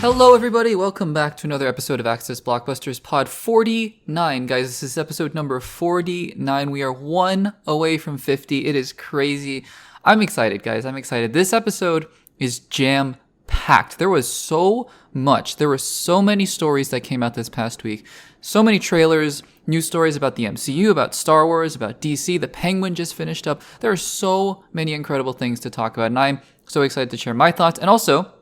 Hello everybody, welcome back to another episode of Access Blockbusters Pod 49. Guys, this is episode number 49. We are one away from 50. It is crazy. I'm excited, guys. I'm excited. This episode is jam-packed. There was so much. There were so many stories that came out this past week. So many trailers, news stories about the MCU, about Star Wars, about DC. The Penguin just finished up. There are so many incredible things to talk about, and I'm so excited to share my thoughts. And also,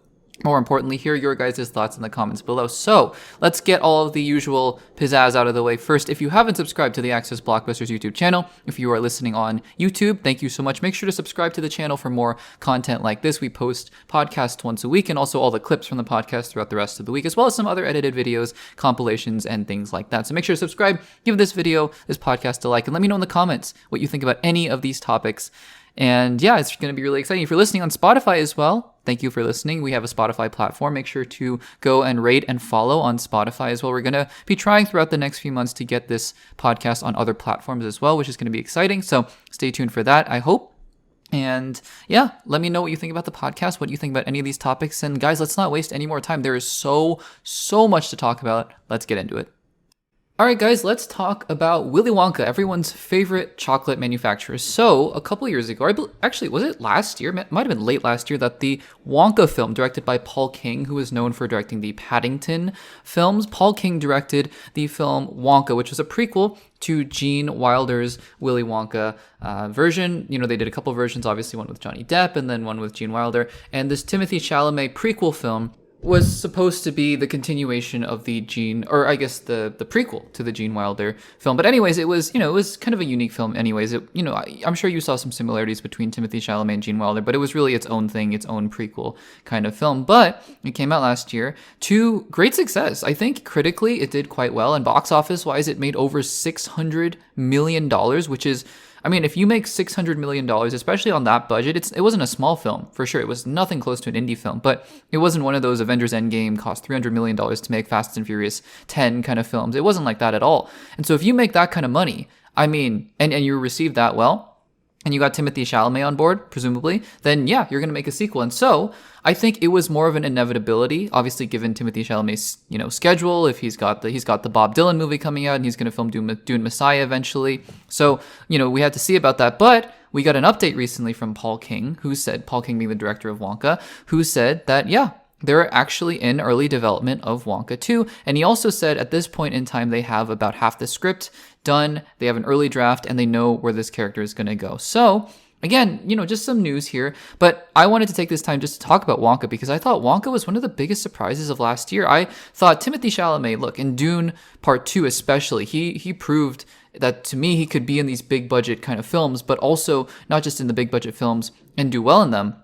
more importantly, hear your guys' thoughts in the comments below. So let's get all of the usual pizzazz out of the way first. If you haven't subscribed to the Access Blockbusters YouTube channel, if you are listening on YouTube, thank you so much. Make sure to subscribe to the channel for more content like this. We post podcasts once a week and also all the clips from the podcast throughout the rest of the week, as well as some other edited videos, compilations, and things like that. So make sure to subscribe, give this video, this podcast a like, and let me know in the comments what you think about any of these topics. And yeah, it's going to be really exciting. If you're listening on Spotify as well, thank you for listening. We have a Spotify platform. Make sure to go and rate and follow on Spotify as well. We're going to be trying throughout the next few months to get this podcast on other platforms as well, which is going to be exciting. So stay tuned for that, I hope. And yeah, let me know what you think about the podcast, what you think about any of these topics. And guys, let's not waste any more time. There is so much to talk about. Let's get into it. Alright guys, let's talk about Willy Wonka, everyone's favorite chocolate manufacturer. So, a couple years ago, actually, was it last year? It might have been late last year, that the Wonka film, directed by Paul King, who is known for directing the Paddington films. Paul King directed the film Wonka, which was a prequel to Gene Wilder's Willy Wonka version. You know, they did a couple versions, obviously one with Johnny Depp and then one with Gene Wilder. And this Timothée Chalamet prequel film was supposed to be the continuation of the Gene, or I guess the prequel to the Gene Wilder film. But anyways, it was kind of a unique film anyways. I'm sure you saw some similarities between Timothée Chalamet and Gene Wilder, but it was really its own thing, its own prequel kind of film. But it came out last year to great success. I think critically it did quite well, and box office wise it made over $600 million, which is, I mean, if you make $600 million, especially on that budget, it wasn't a small film, for sure. It was nothing close to an indie film, but it wasn't one of those Avengers Endgame cost $300 million to make Fast and Furious 10 kind of films. It wasn't like that at all. And so if you make that kind of money, I mean, and you receive that well, and you got Timothée Chalamet on board, presumably, then yeah, you're going to make a sequel. And so I think it was more of an inevitability, obviously given Timothée Chalamet's, schedule. If he's got the Bob Dylan movie coming out and he's going to film Dune Messiah eventually. So, we had to see about that. But we got an update recently from Paul King, Paul King being the director of Wonka, who said that, yeah, they're actually in early development of Wonka 2. And he also said at this point in time, they have about half the script done. They have an early draft and they know where this character is going to go. So again, just some news here. But I wanted to take this time just to talk about Wonka because I thought Wonka was one of the biggest surprises of last year. I thought Timothée Chalamet, look, in Dune Part 2 especially, he proved that to me he could be in these big budget kind of films, but also not just in the big budget films and do well in them,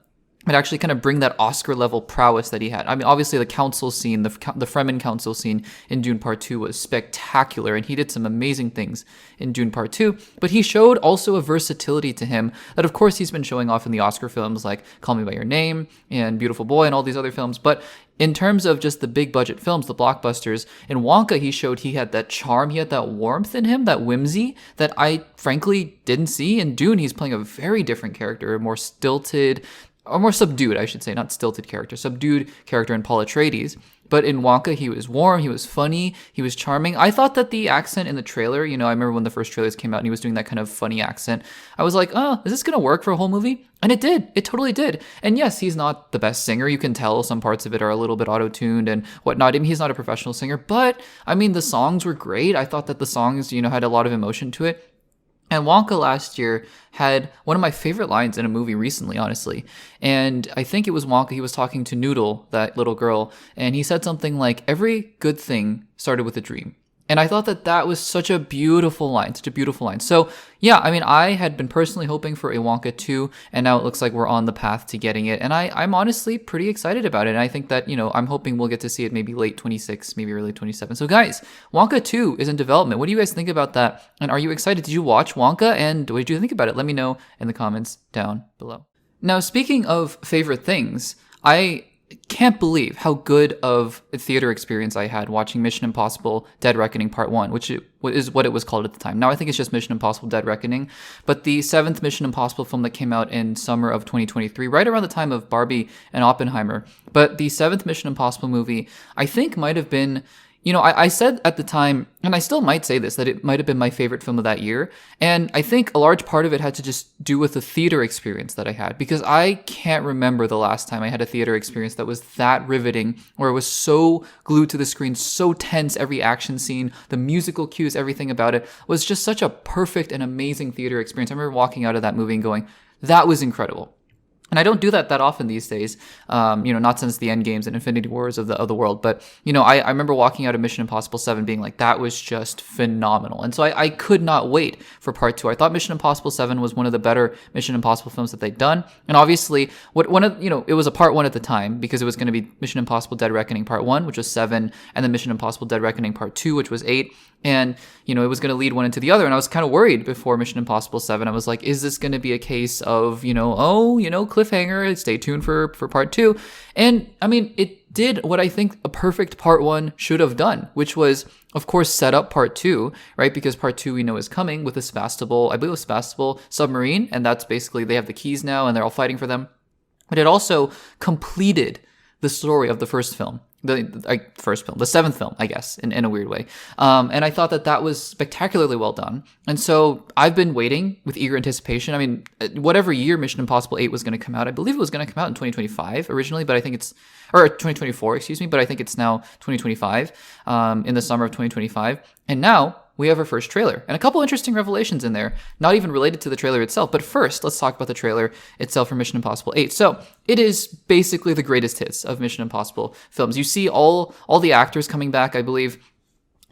but actually kind of bring that Oscar-level prowess that he had. I mean, obviously the council scene, the Fremen council scene in Dune Part 2 was spectacular, and he did some amazing things in Dune Part 2, but he showed also a versatility to him that, of course, he's been showing off in the Oscar films like Call Me By Your Name and Beautiful Boy and all these other films, but in terms of just the big budget films, the blockbusters, in Wonka, he showed he had that charm, he had that warmth in him, that whimsy that I frankly didn't see. In Dune, he's playing a very different character, a more stilted, or more subdued, I should say, not stilted character, subdued character in Paul Atreides. But in Wonka, he was warm, he was funny, he was charming. I thought that the accent in the trailer, I remember when the first trailers came out and he was doing that kind of funny accent. I was like, oh, is this going to work for a whole movie? And it did. It totally did. And yes, he's not the best singer. You can tell some parts of it are a little bit auto-tuned and whatnot. I mean, he's not a professional singer, but I mean, the songs were great. I thought that the songs, had a lot of emotion to it. And Wonka last year had one of my favorite lines in a movie recently, honestly. And I think it was Wonka. He was talking to Noodle, that little girl, and he said something like, every good thing started with a dream. And I thought that was such a beautiful line, So yeah, I mean, I had been personally hoping for a Wonka 2, and now it looks like we're on the path to getting it. And I'm honestly pretty excited about it. And I think that, I'm hoping we'll get to see it maybe late 26, maybe early 27. So guys, Wonka 2 is in development. What do you guys think about that? And are you excited? Did you watch Wonka? And what did you think about it? Let me know in the comments down below. Now, speaking of favorite things, I can't believe how good of a theater experience I had watching Mission Impossible Dead Reckoning Part 1, which is what it was called at the time. Now I think it's just Mission Impossible Dead Reckoning, but the 7th Mission Impossible film that came out in summer of 2023, right around the time of Barbie and Oppenheimer. But the 7th Mission Impossible movie, I think might have been, I said at the time, and I still might say this, that it might have been my favorite film of that year. And I think a large part of it had to just do with the theater experience that I had, because I can't remember the last time I had a theater experience that was that riveting, where it was so glued to the screen, so tense, every action scene, the musical cues, everything about it was just such a perfect and amazing theater experience. I remember walking out of that movie and going, that was incredible. And I don't do that often these days, not since the Endgames and Infinity Wars of the world. But, I remember walking out of Mission Impossible 7 being like, that was just phenomenal. And so I could not wait for part 2. I thought Mission Impossible 7 was one of the better Mission Impossible films that they'd done. And obviously, it was a part 1 at the time, because it was going to be Mission Impossible Dead Reckoning Part 1, which was 7, and then Mission Impossible Dead Reckoning Part 2, which was 8. And, it was going to lead one into the other. And I was kind of worried before Mission Impossible 7. I was like, is this going to be a case of, cliffhanger, stay tuned for part 2. And I mean, it did what I think a perfect part 1 should have done, which was, of course, set up part 2, right? Because part 2 we know is coming with a Sebastopol submarine. And that's basically, they have the keys now and they're all fighting for them. But it also completed the story of the first film. The 7th film, I guess, in a weird way. And I thought that was spectacularly well done. And so I've been waiting with eager anticipation. I mean, whatever year Mission Impossible 8 was going to come out, I believe it was going to come out in 2025 originally, but I think or 2024, excuse me, but I think it's now 2025, in the summer of 2025. And now we have our first trailer and a couple interesting revelations in there, not even related to the trailer itself. But first, let's talk about the trailer itself for Mission Impossible 8. So it is basically the greatest hits of Mission Impossible films. You see all the actors coming back, I believe,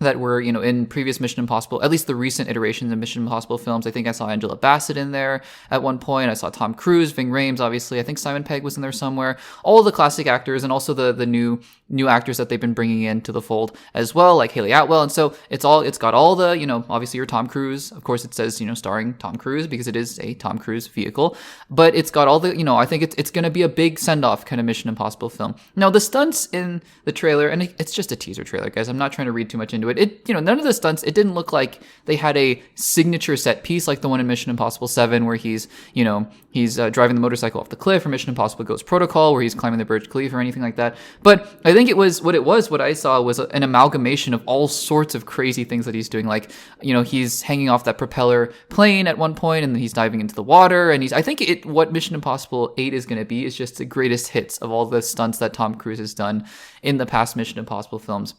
that were, in previous Mission Impossible, at least the recent iterations of Mission Impossible films. I think I saw Angela Bassett in there at one point. I saw Tom Cruise, Ving Rhames, obviously. I think Simon Pegg was in there somewhere. All the classic actors, and also the new actors that they've been bringing into the fold as well, like Haley Atwell. And so it's got all the, obviously your Tom Cruise. Of course, it says, starring Tom Cruise, because it is a Tom Cruise vehicle. But it's got all the, I think it's going to be a big send-off kind of Mission Impossible film. Now, the stunts in the trailer, and it's just a teaser trailer, guys. I'm not trying to read too much into it. None of the stunts, it didn't look like they had a signature set piece like the one in Mission Impossible 7, where he's driving the motorcycle off the cliff, or Mission Impossible Ghost Protocol, where he's climbing the Burj Khalifa, or anything like that. But I think what I saw was an amalgamation of all sorts of crazy things that he's doing. Like, he's hanging off that propeller plane at one point, and then he's diving into the water. And I think what Mission Impossible 8 is going to be is just the greatest hits of all the stunts that Tom Cruise has done in the past Mission Impossible films,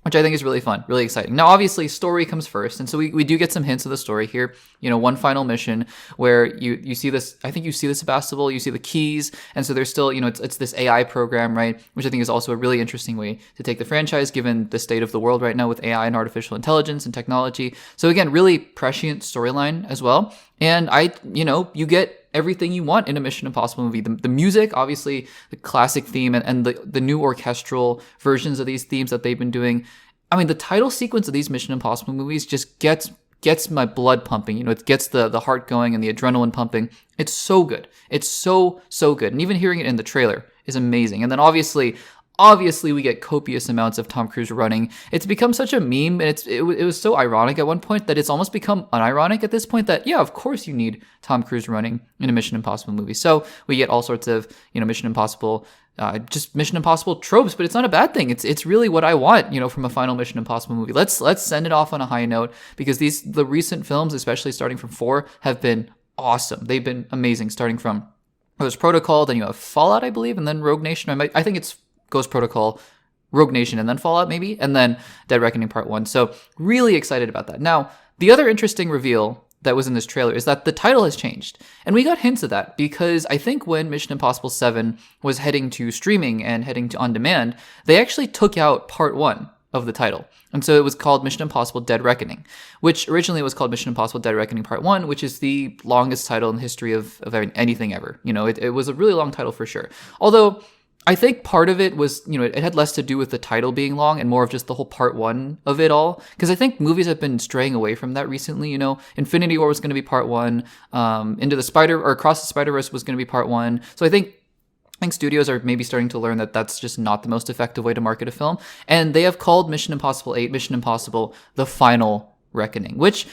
which I think is really fun, really exciting. Now, obviously, story comes first, and so we do get some hints of the story here. One final mission where you see this, I think you see the Sebastopol, you see the keys, and so there's still, it's this AI program, right, which I think is also a really interesting way to take the franchise, given the state of the world right now with AI and artificial intelligence and technology. So again, really prescient storyline as well. And you get everything you want in a Mission Impossible movie. The music, obviously, the classic theme, and the new orchestral versions of these themes that they've been doing. I mean, the title sequence of these Mission Impossible movies just gets my blood pumping. It gets the heart going and the adrenaline pumping. It's so good. It's so good. And even hearing it in the trailer is amazing. And then obviously we get copious amounts of Tom Cruise running. It's become such a meme, and it was so ironic at one point that it's almost become unironic at this point that, yeah, of course you need Tom Cruise running in a Mission Impossible movie. So we get all sorts of, Mission Impossible, just Mission Impossible tropes, but it's not a bad thing. It's really what I want, from a final Mission Impossible movie. Let's send it off on a high note, because the recent films, especially starting from 4, have been awesome. They've been amazing, starting from Ghost Protocol, then you have Fallout, I believe, and then Rogue Nation. I think it's Ghost Protocol, Rogue Nation, and then Fallout maybe, and then Dead Reckoning Part 1. So really excited about that. Now, the other interesting reveal that was in this trailer is that the title has changed. And we got hints of that because I think when Mission Impossible 7 was heading to streaming and heading to on demand, they actually took out Part 1 of the title. And so it was called Mission Impossible Dead Reckoning, which originally was called Mission Impossible Dead Reckoning Part 1, which is the longest title in the history of anything ever. It was a really long title for sure. Although I think part of it was, it had less to do with the title being long and more of just the whole part 1 of it all. Because I think movies have been straying away from that recently. Infinity War was going to be part 1. Across the Spider-Verse was going to be part 1. So I think think studios are maybe starting to learn that that's just not the most effective way to market a film. And they have called Mission Impossible 8 Mission Impossible The Final Reckoning, which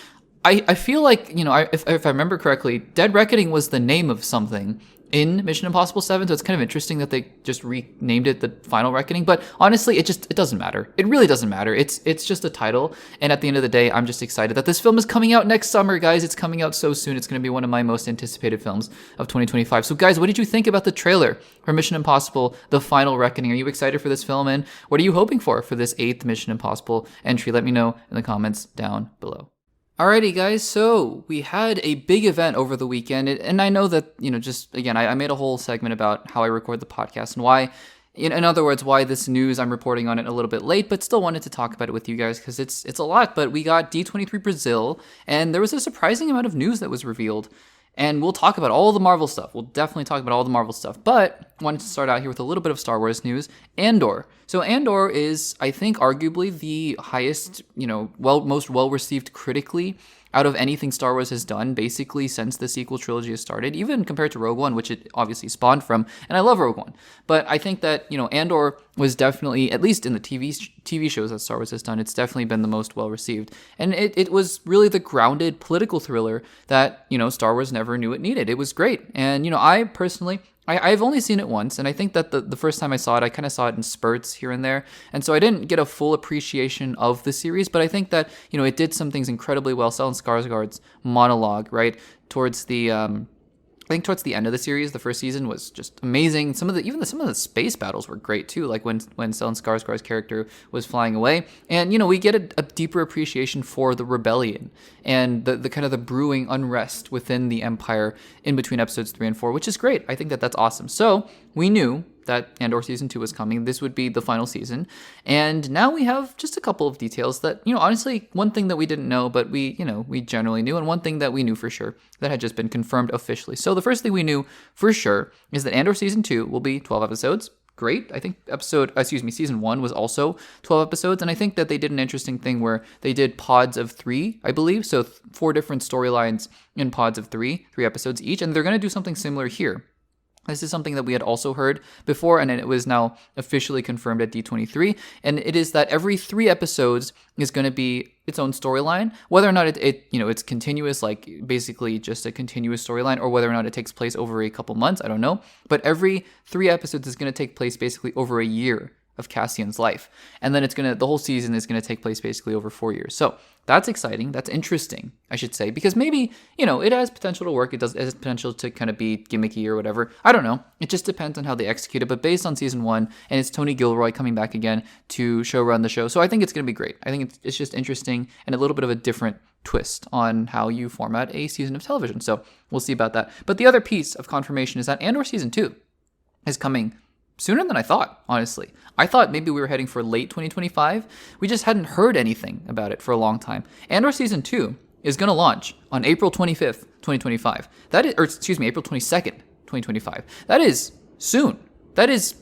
I feel like, if I remember correctly, Dead Reckoning was the name of something in Mission Impossible 7, so it's kind of interesting that they just renamed it The Final Reckoning. But honestly, it doesn't matter. It really doesn't matter. It's just a title, and at the end of the day, I'm just excited that this film is coming out next summer, guys. It's coming out so soon. It's going to be one of my most anticipated films of 2025. So guys, what did you think about the trailer for Mission Impossible The Final Reckoning? Are you excited for this film, and what are you hoping for this 8th Mission Impossible entry? Let me know in the comments down below. Alrighty, guys, so we had a big event over the weekend, and I know that, just, again, I made a whole segment about how I record the podcast and why, in other words, why this news, I'm reporting on it a little bit late, but still wanted to talk about it with you guys, because it's a lot. But we got D23 BRAZIL, and there was a surprising amount of news that was revealed. And we'll talk about all the Marvel stuff. We'll definitely talk about all the Marvel stuff. But I wanted to start out here with a little bit of Star Wars news. Andor. So Andor is, I think, arguably the highest, most well-received critically out of anything Star Wars has done, basically, since the sequel trilogy has started, even compared to Rogue One, which it obviously spawned from. And I love Rogue One. But I think that, Andor was definitely, at least in the TV shows that Star Wars has done, it's definitely been the most well-received. And it was really the grounded political thriller that, Star Wars never knew it needed. It was great. And, I personally, I've only seen it once, and I think that the first time I saw it, I kind of saw it in spurts here and there, and so I didn't get a full appreciation of the series, but I think that, it did some things incredibly well. Stellan Skarsgård's monologue, right, towards the end of the series, the first season was just amazing. Some of the space battles were great too, like when Stellan Skarsgård's character was flying away. And, we get a deeper appreciation for the rebellion and the kind of the brewing unrest within the Empire in between episodes 3 and 4, which is great. I think that that's awesome. So we knew that Andor Season 2 was coming. This would be the final season. And now we have just a couple of details that, honestly, one thing that we didn't know, but we generally knew, and one thing that we knew for sure that had just been confirmed officially. So the first thing we knew for sure is that Andor Season 2 will be 12 episodes. Great. I think Season 1 was also 12 episodes. And I think that they did an interesting thing where they did pods of 3, I believe. So 4 different storylines in pods of 3 episodes each. And they're going to do something similar here. This is something that we had also heard before, and it was now officially confirmed at D23. And it is that every 3 episodes is going to be its own storyline, whether or not it's continuous, like basically just a continuous storyline, or whether or not it takes place over a couple months, I don't know. But every 3 episodes is going to take place basically over a year of Cassian's life. And then the whole season is going to take place basically over 4 years. So that's exciting. That's interesting, I should say, because maybe, it has potential to work. It has potential to kind of be gimmicky or whatever. I don't know. It just depends on how they execute it. But based on Season 1, and it's Tony Gilroy coming back again to run the show. So I think it's going to be great. I think it's just interesting and a little bit of a different twist on how you format a season of television. So we'll see about that. But the other piece of confirmation is that Andor Season 2 is coming sooner than I thought, honestly. I thought maybe we were heading for late 2025. We just hadn't heard anything about it for a long time. Andor Season 2 is going to launch on April 25th, 2025. April 22nd, 2025. That is soon. That is,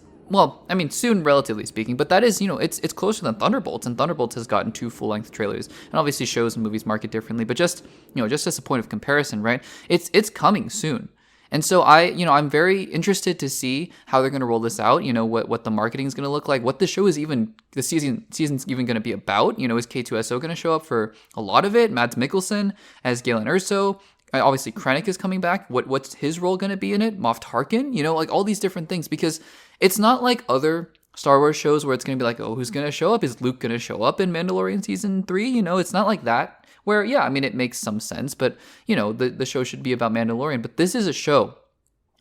soon relatively speaking, but that is, it's closer than Thunderbolts, and Thunderbolts has gotten 2 full-length trailers. And obviously shows and movies market differently, but just as a point of comparison, right? It's coming soon. And so I'm very interested to see how they're going to roll this out, what the marketing is going to look like, what the show is the season's even going to be about. Is K2SO going to show up for a lot of it? Mads Mikkelsen as Galen Erso. Obviously, Krennic is coming back. What's his role going to be in it? Moff Tarkin? Like all these different things, because it's not like other Star Wars shows where it's going to be like, oh, who's going to show up? Is Luke going to show up in Mandalorian Season 3? It's not like that. Where, yeah, it makes some sense, but, the show should be about Mandalorian. But this is a show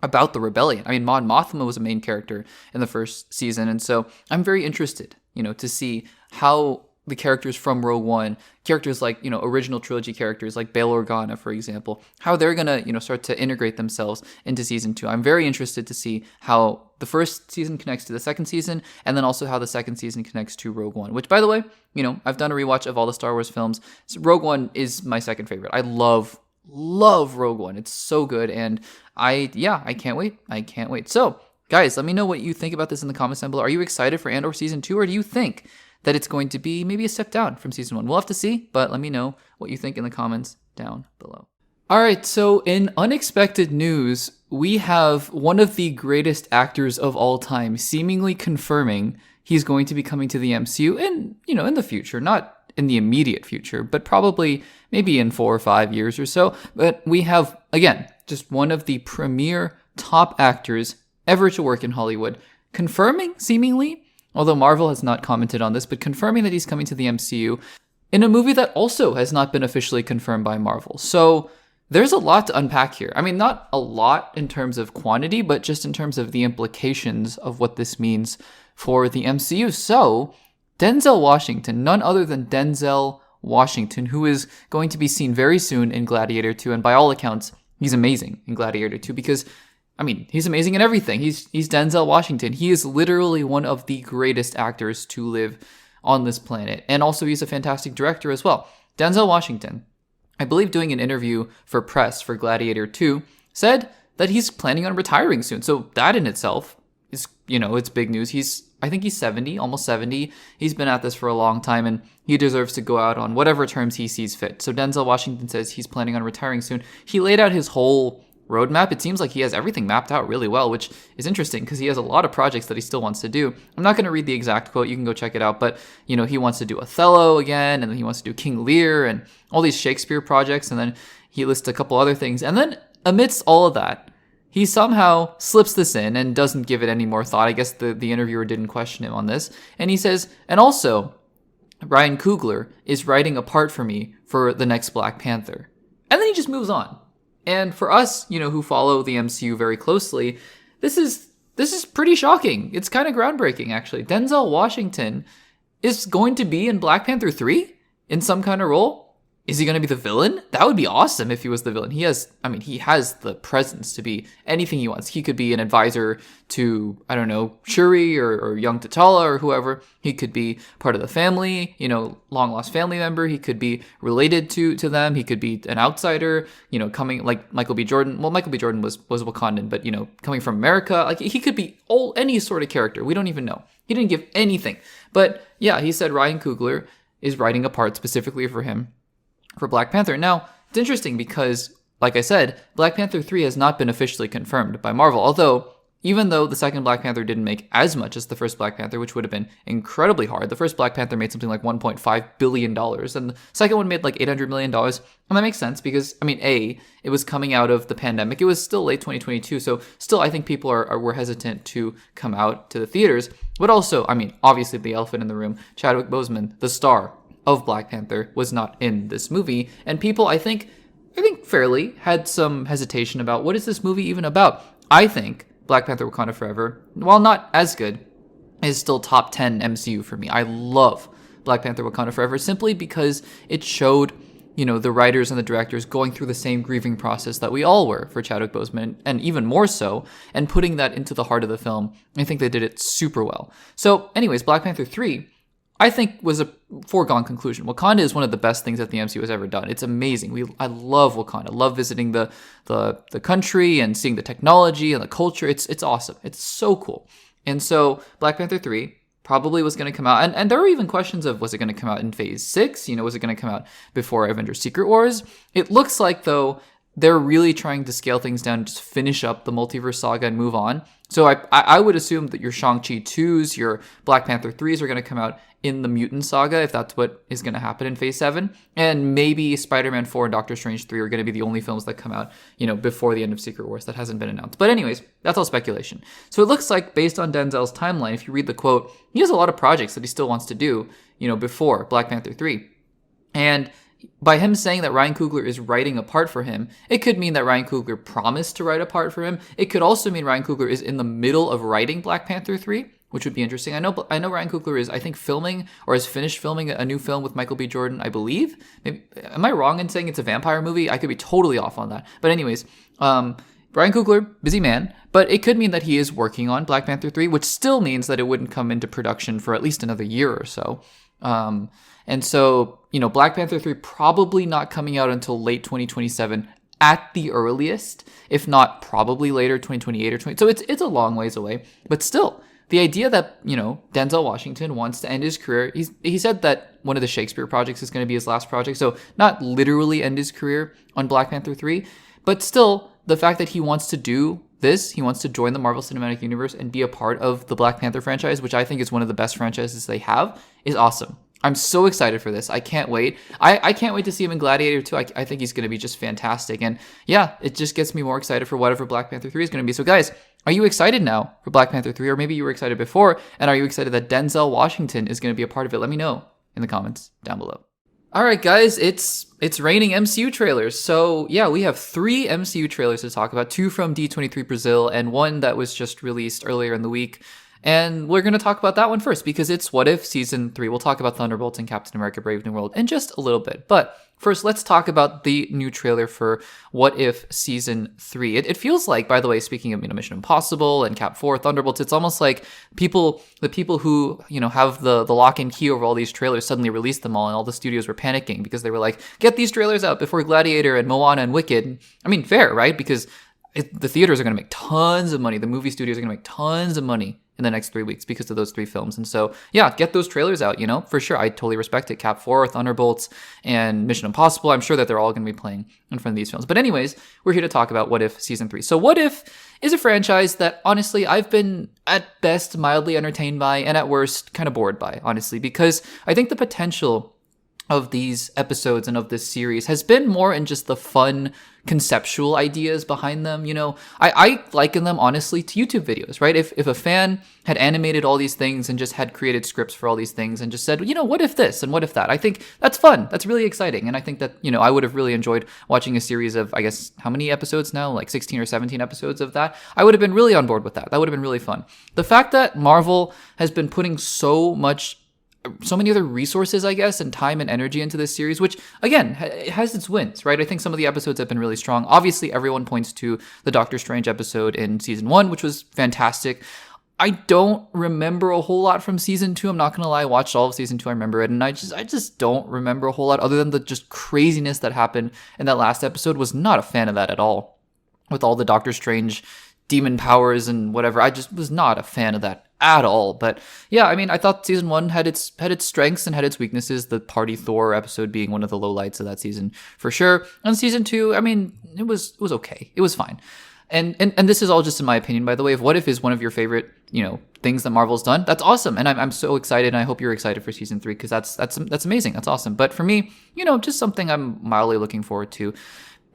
about the rebellion. Mon Mothma was a main character in the first season, and so I'm very interested, to see how the characters from Rogue One, characters like, original trilogy characters like Bail Organa, for example, how they're going to, start to integrate themselves into Season 2. I'm very interested to see how the first season connects to the second season, and then also how the second season connects to Rogue One, which, by the way, I've done a rewatch of all the Star Wars films. So Rogue One is my second favorite. I love Rogue One. It's so good, and I can't wait. I can't wait. So, guys, let me know what you think about this in the comments down below. Are you excited for Andor Season 2, or do you think that it's going to be maybe a step down from Season 1? We'll have to see, but let me know what you think in the comments down below. All right, so in unexpected news, we have one of the greatest actors of all time seemingly confirming he's going to be coming to the MCU in the future, not in the immediate future, but probably maybe in 4 or 5 years or so. But we have, again, just one of the premier top actors ever to work in Hollywood confirming, seemingly, although Marvel has not commented on this, but confirming that he's coming to the MCU in a movie that also has not been officially confirmed by Marvel. So there's a lot to unpack here. I mean, not a lot in terms of quantity, but just in terms of the implications of what this means for the MCU. So, Denzel Washington, none other than Denzel Washington, who is going to be seen very soon in Gladiator 2, and by all accounts, he's amazing in Gladiator 2 because, I mean, he's amazing in everything. He's Denzel Washington. He is literally one of the greatest actors to live on this planet, and also he's a fantastic director as well. Denzel Washington, I believe doing an interview for press for Gladiator 2, said that he's planning on retiring soon. So that in itself is, it's big news. I think he's 70, almost 70. He's been at this for a long time and he deserves to go out on whatever terms he sees fit. So Denzel Washington says he's planning on retiring soon. He laid out his whole roadmap. It seems like he has everything mapped out really well, which is interesting because he has a lot of projects that he still wants to do. I'm not going to read the exact quote. You can go check it out. But, he wants to do Othello again, and then he wants to do King Lear and all these Shakespeare projects. And then he lists a couple other things. And then amidst all of that, he somehow slips this in and doesn't give it any more thought. I guess the interviewer didn't question him on this. And he says, and also, Ryan Coogler is writing a part for me for the next Black Panther. And then he just moves on. And for us, who follow the MCU very closely, this is pretty shocking. It's kind of groundbreaking, actually. Denzel Washington is going to be in Black Panther 3 in some kind of role. Is he going to be the villain? That would be awesome if he was the villain. He has the presence to be anything he wants. He could be an advisor to, I don't know, Shuri or young T'Challa or whoever. He could be part of the family, long lost family member. He could be related to them. He could be an outsider, coming like Michael B. Jordan. Well, Michael B. Jordan was Wakandan, but, coming from America. Like, he could be any sort of character. We don't even know. He didn't give anything. But yeah, he said Ryan Coogler is writing a part specifically for him for Black Panther. Now, it's interesting because, like I said, Black Panther 3 has not been officially confirmed by Marvel, although even though the second Black Panther didn't make as much as the first Black Panther, which would have been incredibly hard. The first Black Panther made something like $1.5 billion, and the second one made like $800 million. And that makes sense because, it was coming out of the pandemic. It was still late 2022, so still I think people were hesitant to come out to the theaters. But also, obviously the elephant in the room, Chadwick Boseman, the star of Black Panther, was not in this movie. And people, I think fairly had some hesitation about what is this movie even about. I think Black Panther Wakanda Forever, while not as good, is still top 10 MCU for me. I love Black Panther Wakanda Forever simply because it showed, the writers and the directors going through the same grieving process that we all were for Chadwick Boseman, and even more so, and putting that into the heart of the film. I think they did it super well. So anyways, Black Panther 3, I think, was a foregone conclusion. Wakanda is one of the best things that the MCU has ever done. It's amazing. I love Wakanda. I love visiting the country and seeing the technology and the culture. It's awesome. It's so cool. And so Black Panther 3 probably was going to come out. And there were even questions of, was it going to come out in Phase 6? Was it going to come out before Avengers Secret Wars? It looks like, though, they're really trying to scale things down and just finish up the multiverse saga and move on. So I would assume that your Shang-Chi 2s, your Black Panther 3s are going to come out in the Mutant saga, if that's what is going to happen in Phase 7. And maybe Spider-Man 4 and Doctor Strange 3 are going to be the only films that come out, before the end of Secret Wars. That hasn't been announced. But anyways, that's all speculation. So it looks like, based on Denzel's timeline, if you read the quote, he has a lot of projects that he still wants to do, before Black Panther 3. And by him saying that Ryan Coogler is writing a part for him, it could mean that Ryan Coogler promised to write a part for him. It could also mean Ryan Coogler is in the middle of writing Black Panther 3, which would be interesting. I know Ryan Coogler is, I think, filming or has finished filming a new film with Michael B. Jordan, I believe. Maybe, am I wrong in saying it's a vampire movie? I could be totally off on that. But anyways, Ryan Coogler, busy man, but it could mean that he is working on Black Panther 3, which still means that it wouldn't come into production for at least another year or so. And so, Black Panther 3 probably not coming out until late 2027 at the earliest, if not probably later 2028 or 20. So it's a long ways away, but still, the idea that, Denzel Washington wants to end his career, he said that one of the Shakespeare projects is going to be his last project. So not literally end his career on Black Panther 3, but still the fact that he wants to do this, he wants to join the Marvel Cinematic Universe and be a part of the Black Panther franchise, which I think is one of the best franchises they have, is awesome. I'm so excited for this. I can't wait. I can't wait to see him in Gladiator 2. I think he's going to be just fantastic. And yeah, it just gets me more excited for whatever Black Panther 3 is going to be. So guys, are you excited now for Black Panther 3? Or maybe you were excited before. And are you excited that Denzel Washington is going to be a part of it? Let me know in the comments down below. All right, guys, it's raining MCU trailers. So yeah, we have 3 MCU trailers to talk about. 2 from D23 Brazil and 1 that was just released earlier in the week. And we're going to talk about that one first because it's What If Season 3. We'll talk about Thunderbolts and Captain America Brave New World in just a little bit. But first, let's talk about the new trailer for What If Season 3. It feels like, by the way, speaking of Mission Impossible and Cap 4, Thunderbolts, it's almost like the people who have the lock and key over all these trailers suddenly released them all, and all the studios were panicking because they were like, get these trailers out before Gladiator and Moana and Wicked. I mean, fair, right? Because the theaters are going to make tons of money. The movie studios are going to make tons of money in the next 3 weeks because of those 3 films. And so, yeah, get those trailers out, for sure. I totally respect it. Cap 4, Thunderbolts, and Mission Impossible. I'm sure that they're all going to be playing in front of these films. But anyways, we're here to talk about What If Season 3. So What If is a franchise that, honestly, I've been, at best, mildly entertained by, and at worst, kind of bored by, honestly, because I think the potential of these episodes and of this series has been more in just the fun conceptual ideas behind them. I liken them honestly to YouTube videos, right? If a fan had animated all these things and just had created scripts for all these things and just said, what if this and what if that? I think that's fun. That's really exciting. And I think that, I would have really enjoyed watching a series of, I guess, how many episodes now? Like 16 or 17 episodes of that. I would have been really on board with that. That would have been really fun. The fact that Marvel has been putting so many other resources, I guess, and time and energy into this series, which, again, it has its wins, right? I think some of the episodes have been really strong. Obviously, everyone points to the Doctor Strange episode in Season 1, which was fantastic. I don't remember a whole lot from Season 2. I'm not going to lie. I watched all of Season 2. I remember it, and I just don't remember a whole lot other than the just craziness that happened in that last episode. Was not a fan of that at all. With all the Doctor Strange demon powers and whatever, I just was not a fan of that at all. But yeah, I mean, I thought Season 1 had its strengths and had its weaknesses, the Party Thor episode being one of the lowlights of that season for sure. And Season 2, I mean, it was okay. It was fine. And this is all just in my opinion, by the way. If What If is one of your favorite, things that Marvel's done, that's awesome. And I'm so excited, and I hope you're excited for Season 3 because that's amazing. That's awesome. But for me, just something I'm mildly looking forward to.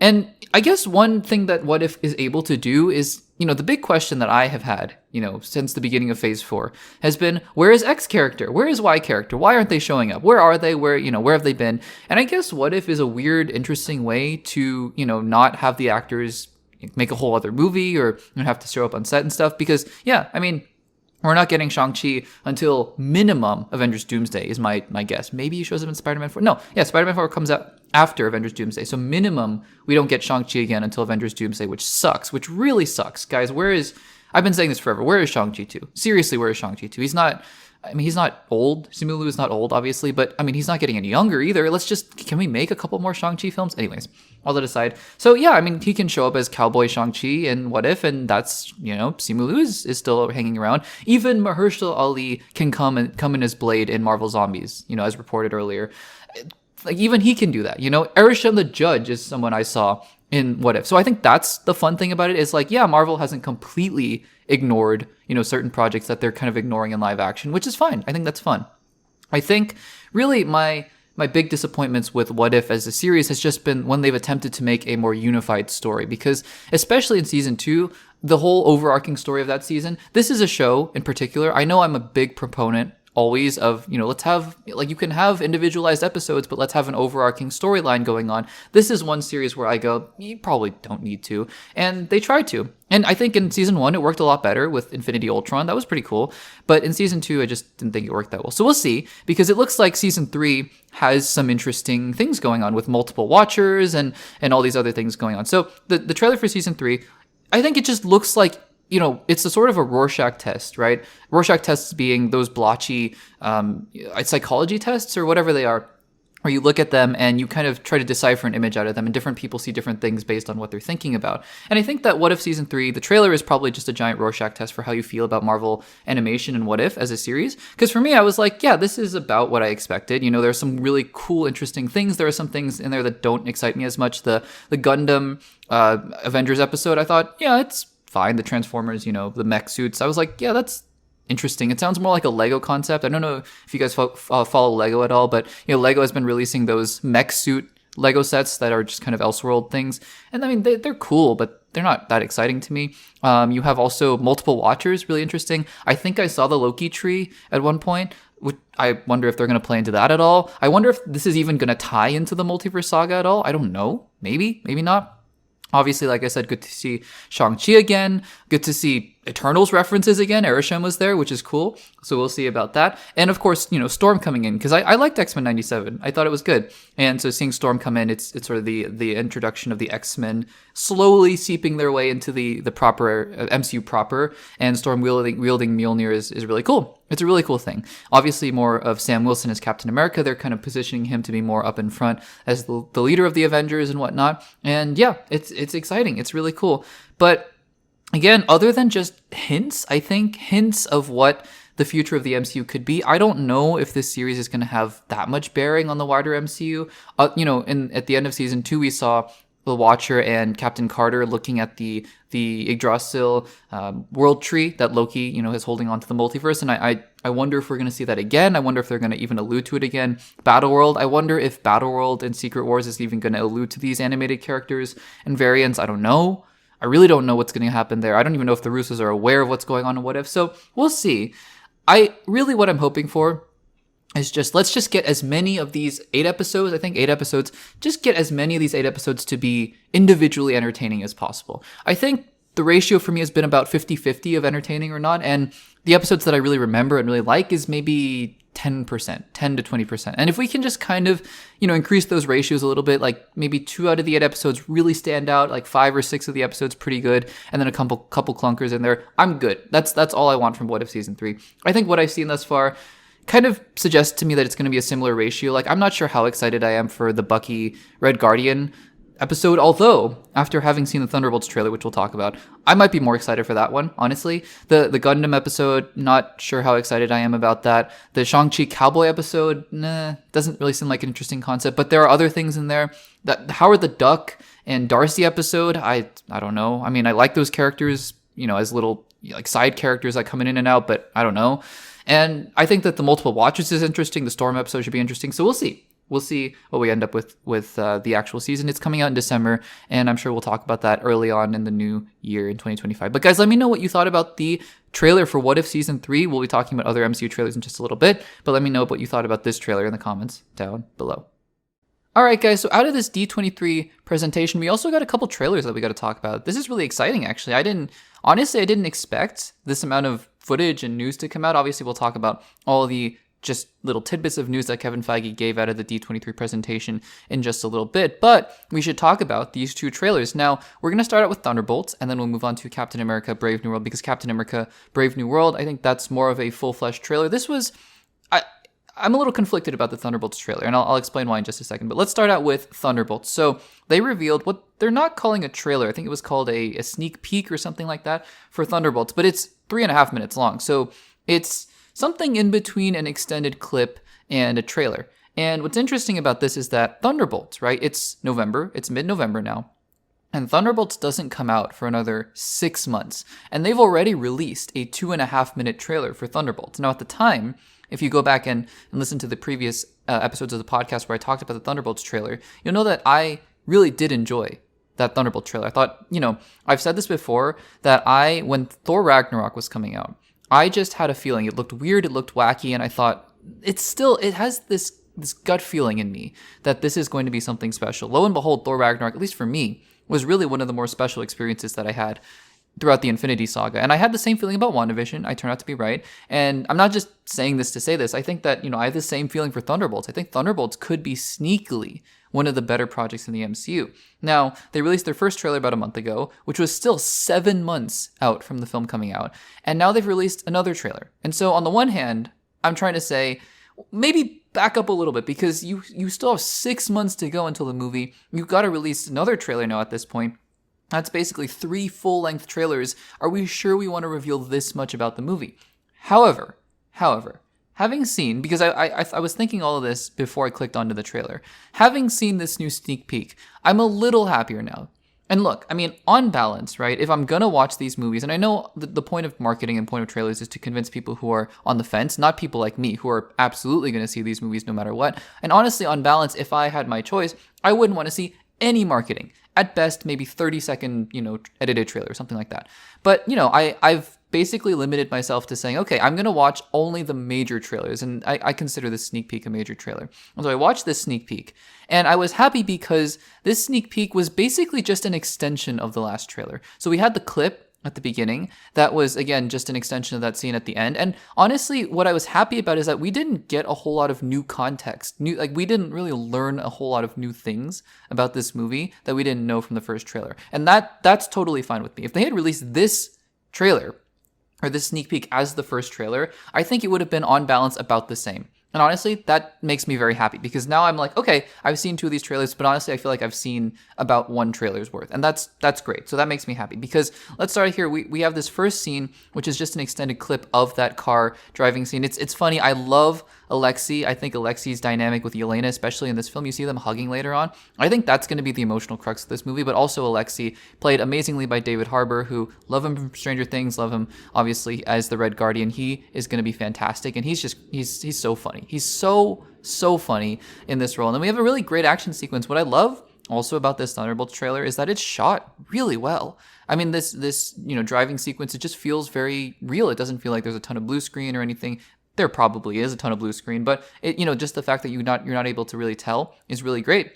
And I guess one thing that What If is able to do is, the big question that I have had, since the beginning of Phase 4 has been, where is X character? Where is Y character? Why aren't they showing up? Where are they? Where have they been? And I guess What If is a weird, interesting way to, not have the actors make a whole other movie or have to show up on set and stuff. Because, yeah, I mean, we're not getting Shang-Chi until minimum Avengers Doomsday is my guess. Maybe he shows up in Spider-Man 4. No, yeah, Spider-Man 4 comes out after Avengers Doomsday. So minimum, we don't get Shang-Chi again until Avengers Doomsday, which really sucks. Guys, I've been saying this forever. Where is Shang-Chi 2? Seriously, where is Shang-Chi 2? He's not old. Simu Liu is not old, obviously, but I mean, he's not getting any younger either. Can we make a couple more Shang-Chi films? Anyways, all that aside. So yeah, I mean, he can show up as Cowboy Shang-Chi and What If, and that's, Simu Liu is still hanging around. Even Mahershala Ali can come in as Blade in Marvel Zombies, as reported earlier. Like, even he can do that, Arishem the Judge is someone I saw in What If. So I think that's the fun thing about it is like, yeah, Marvel hasn't completely ignored, certain projects that they're kind of ignoring in live action, which is fine. I think that's fun. I think really my big disappointments with What If as a series has just been when they've attempted to make a more unified story, because especially in Season 2, the whole overarching story of that season, this is a show in particular. I know I'm a big proponent always of, let's have, you can have individualized episodes, but let's have an overarching storyline going on. This is one series where I go, you probably don't need to. And they tried to. And I think in Season 1, it worked a lot better with Infinity Ultron. That was pretty cool. But in Season 2, I just didn't think it worked that well. So we'll see, because it looks like Season 3 has some interesting things going on with multiple watchers and all these other things going on. So the trailer for Season 3, I think it just looks like, it's a sort of a Rorschach test, right? Rorschach tests being those blotchy psychology tests or whatever they are, where you look at them and you kind of try to decipher an image out of them, and different people see different things based on what they're thinking about. And I think that What If Season 3, the trailer is probably just a giant Rorschach test for how you feel about Marvel animation and What If as a series. Because for me, I was like, yeah, this is about what I expected. You know, there's some really cool, interesting things. There are some things in there that don't excite me as much. The Gundam Avengers episode, I thought, yeah, it's fine. The Transformers, you know, the mech suits. I was like, yeah, that's interesting. It sounds more like a Lego concept. I don't know if you guys follow Lego at all, but you know, Lego has been releasing those mech suit Lego sets that are just kind of Elseworld things, and I mean they're cool, but they're not that exciting to me. You have also multiple watchers, really interesting. I think I saw the Loki tree at one point. I wonder if they're going to play into that at all. I wonder if this is even going to tie into the multiverse saga at all. I don't know. Maybe not. Obviously, like I said, good to see Shang-Chi again. Good to see Eternals references again. Arishem was there, which is cool. So we'll see about that. And of course, you know, Storm coming in, because I liked X-Men 97. I thought it was good. And so seeing Storm come in, it's sort of the introduction of the X-Men slowly seeping their way into the proper MCU proper. And Storm wielding Mjolnir is really cool. It's a really cool thing. Obviously, more of Sam Wilson as Captain America. They're kind of positioning him to be more up in front as the leader of the Avengers and whatnot. And yeah, it's exciting. It's really cool. But again, other than just hints, I think hints of what the future of the MCU could be. I don't know if this series is going to have that much bearing on the wider MCU. You know, at the end of season 2, we saw the Watcher and Captain Carter looking at the Yggdrasil world tree that Loki, you know, is holding onto the multiverse. And I wonder if we're going to see that again. I wonder if they're going to even allude to it again. Battleworld, I wonder if Battleworld and Secret Wars is even going to allude to these animated characters and variants. I don't know. I really don't know what's going to happen there. I don't even know if the Russos are aware of what's going on in What If. So we'll see. What I'm hoping for is let's just get as many of these 8 episodes, I think 8 episodes, just get as many of these 8 episodes to be individually entertaining as possible. I think the ratio for me has been about 50-50 of entertaining or not, and the episodes that I really remember and really like is maybe 10%, 10 to 20%. And if we can just kind of, you know, increase those ratios a little bit, like maybe 2 out of the 8 episodes really stand out, like 5 or 6 of the episodes pretty good, and then a couple clunkers in there, I'm good. That's all I want from What If Season 3. I think what I've seen thus far kind of suggests to me that it's going to be a similar ratio. Like, I'm not sure how excited I am for the Bucky Red Guardian episode, although after having seen the Thunderbolts trailer, which we'll talk about, I might be more excited for that one, honestly. The Gundam episode, not sure how excited I am about that. The Shang-Chi Cowboy episode, doesn't really seem like an interesting concept, but there are other things in there. That Howard the Duck and Darcy episode, I don't know. I mean, I like those characters, you know, as little like side characters that come in and out, but I don't know. And I think that the multiple watches is interesting. The Storm episode should be interesting. So we'll see. We'll see what we end up with the actual season. It's coming out in December, and I'm sure we'll talk about that early on in the new year in 2025. But guys, let me know what you thought about the trailer for What If Season 3. We'll be talking about other MCU trailers in just a little bit, but let me know what you thought about this trailer in the comments down below. All right, guys, so out of this D23 presentation, we also got a couple trailers that we got to talk about. This is really exciting, actually. I didn't expect this amount of footage and news to come out. Obviously, we'll talk about all the just little tidbits of news that Kevin Feige gave out of the D23 presentation in just a little bit, but we should talk about these 2 trailers. Now, we're going to start out with Thunderbolts, and then we'll move on to Captain America Brave New World, because Captain America Brave New World, I think that's more of a full-fledged trailer. This was... I'm a little conflicted about the Thunderbolts trailer, and I'll explain why in just a second. But let's start out with Thunderbolts. So they revealed what they're not calling a trailer. I think it was called a sneak peek or something like that for Thunderbolts, but it's 3.5 minutes long. So it's something in between an extended clip and a trailer. And what's interesting about this is that Thunderbolts, right? It's November. It's mid-November now. And Thunderbolts doesn't come out for another 6 months. And they've already released a 2.5 minute trailer for Thunderbolts. Now, at the time, if you go back and listen to the previous episodes of the podcast where I talked about the Thunderbolts trailer, you'll know that I really did enjoy that Thunderbolts trailer. I thought, you know, I've said this before, that when Thor Ragnarok was coming out, I just had a feeling it looked weird, it looked wacky, and I thought it has this gut feeling in me that this is going to be something special. Lo and behold, Thor Ragnarok, at least for me, was really one of the more special experiences that I had throughout the Infinity Saga. And I had the same feeling about WandaVision. I turned out to be right. And I'm not just saying this to say this. I think that, you know, I have the same feeling for Thunderbolts. I think Thunderbolts could be sneakily one of the better projects in the MCU. Now, they released their first trailer about a month ago, which was still 7 months out from the film coming out. And now they've released another trailer. And so on the one hand, I'm trying to say, maybe back up a little bit, because you still have 6 months to go until the movie. You've got to release another trailer now at this point. That's basically 3 full-length trailers. Are we sure we want to reveal this much about the movie? However, having seen, because I was thinking all of this before I clicked onto the trailer, having seen this new sneak peek, I'm a little happier now. And look, I mean, on balance, right, if I'm going to watch these movies, and I know the point of marketing and point of trailers is to convince people who are on the fence, not people like me who are absolutely going to see these movies no matter what. And honestly, on balance, if I had my choice, I wouldn't want to see any marketing. At best, maybe 30-second, edited trailer or something like that. But, I've basically limited myself to saying, okay, I'm going to watch only the major trailers. And I consider this sneak peek a major trailer. And so I watched this sneak peek. And I was happy because this sneak peek was basically just an extension of the last trailer. So we had the clip at the beginning that was, again, just an extension of that scene at the end. And honestly, what I was happy about is that we didn't get a whole lot of new context. We didn't really learn a whole lot of new things about this movie that we didn't know from the first trailer. And that's totally fine with me. If they had released this trailer or this sneak peek as the first trailer, I think it would have been on balance about the same. And honestly, that makes me very happy, because now I'm like, okay, I've seen 2 of these trailers, but honestly, I feel like I've seen about 1 trailer's worth. And that's great. So that makes me happy, because let's start here. We have this first scene, which is just an extended clip of that car driving scene. It's funny. I love Alexei. I think Alexei's dynamic with Yelena, especially in this film, you see them hugging later on. I think that's going to be the emotional crux of this movie, but also Alexei, played amazingly by David Harbour, who love him from Stranger Things, love him obviously as the Red Guardian. He is going to be fantastic, and he's so funny. He's so funny in this role. And then we have a really great action sequence. What I love also about this Thunderbolts trailer is that it's shot really well. I mean, this driving sequence, it just feels very real. It doesn't feel like there's a ton of blue screen or anything. There probably is a ton of blue screen, but it, just the fact that you're not able to really tell is really great.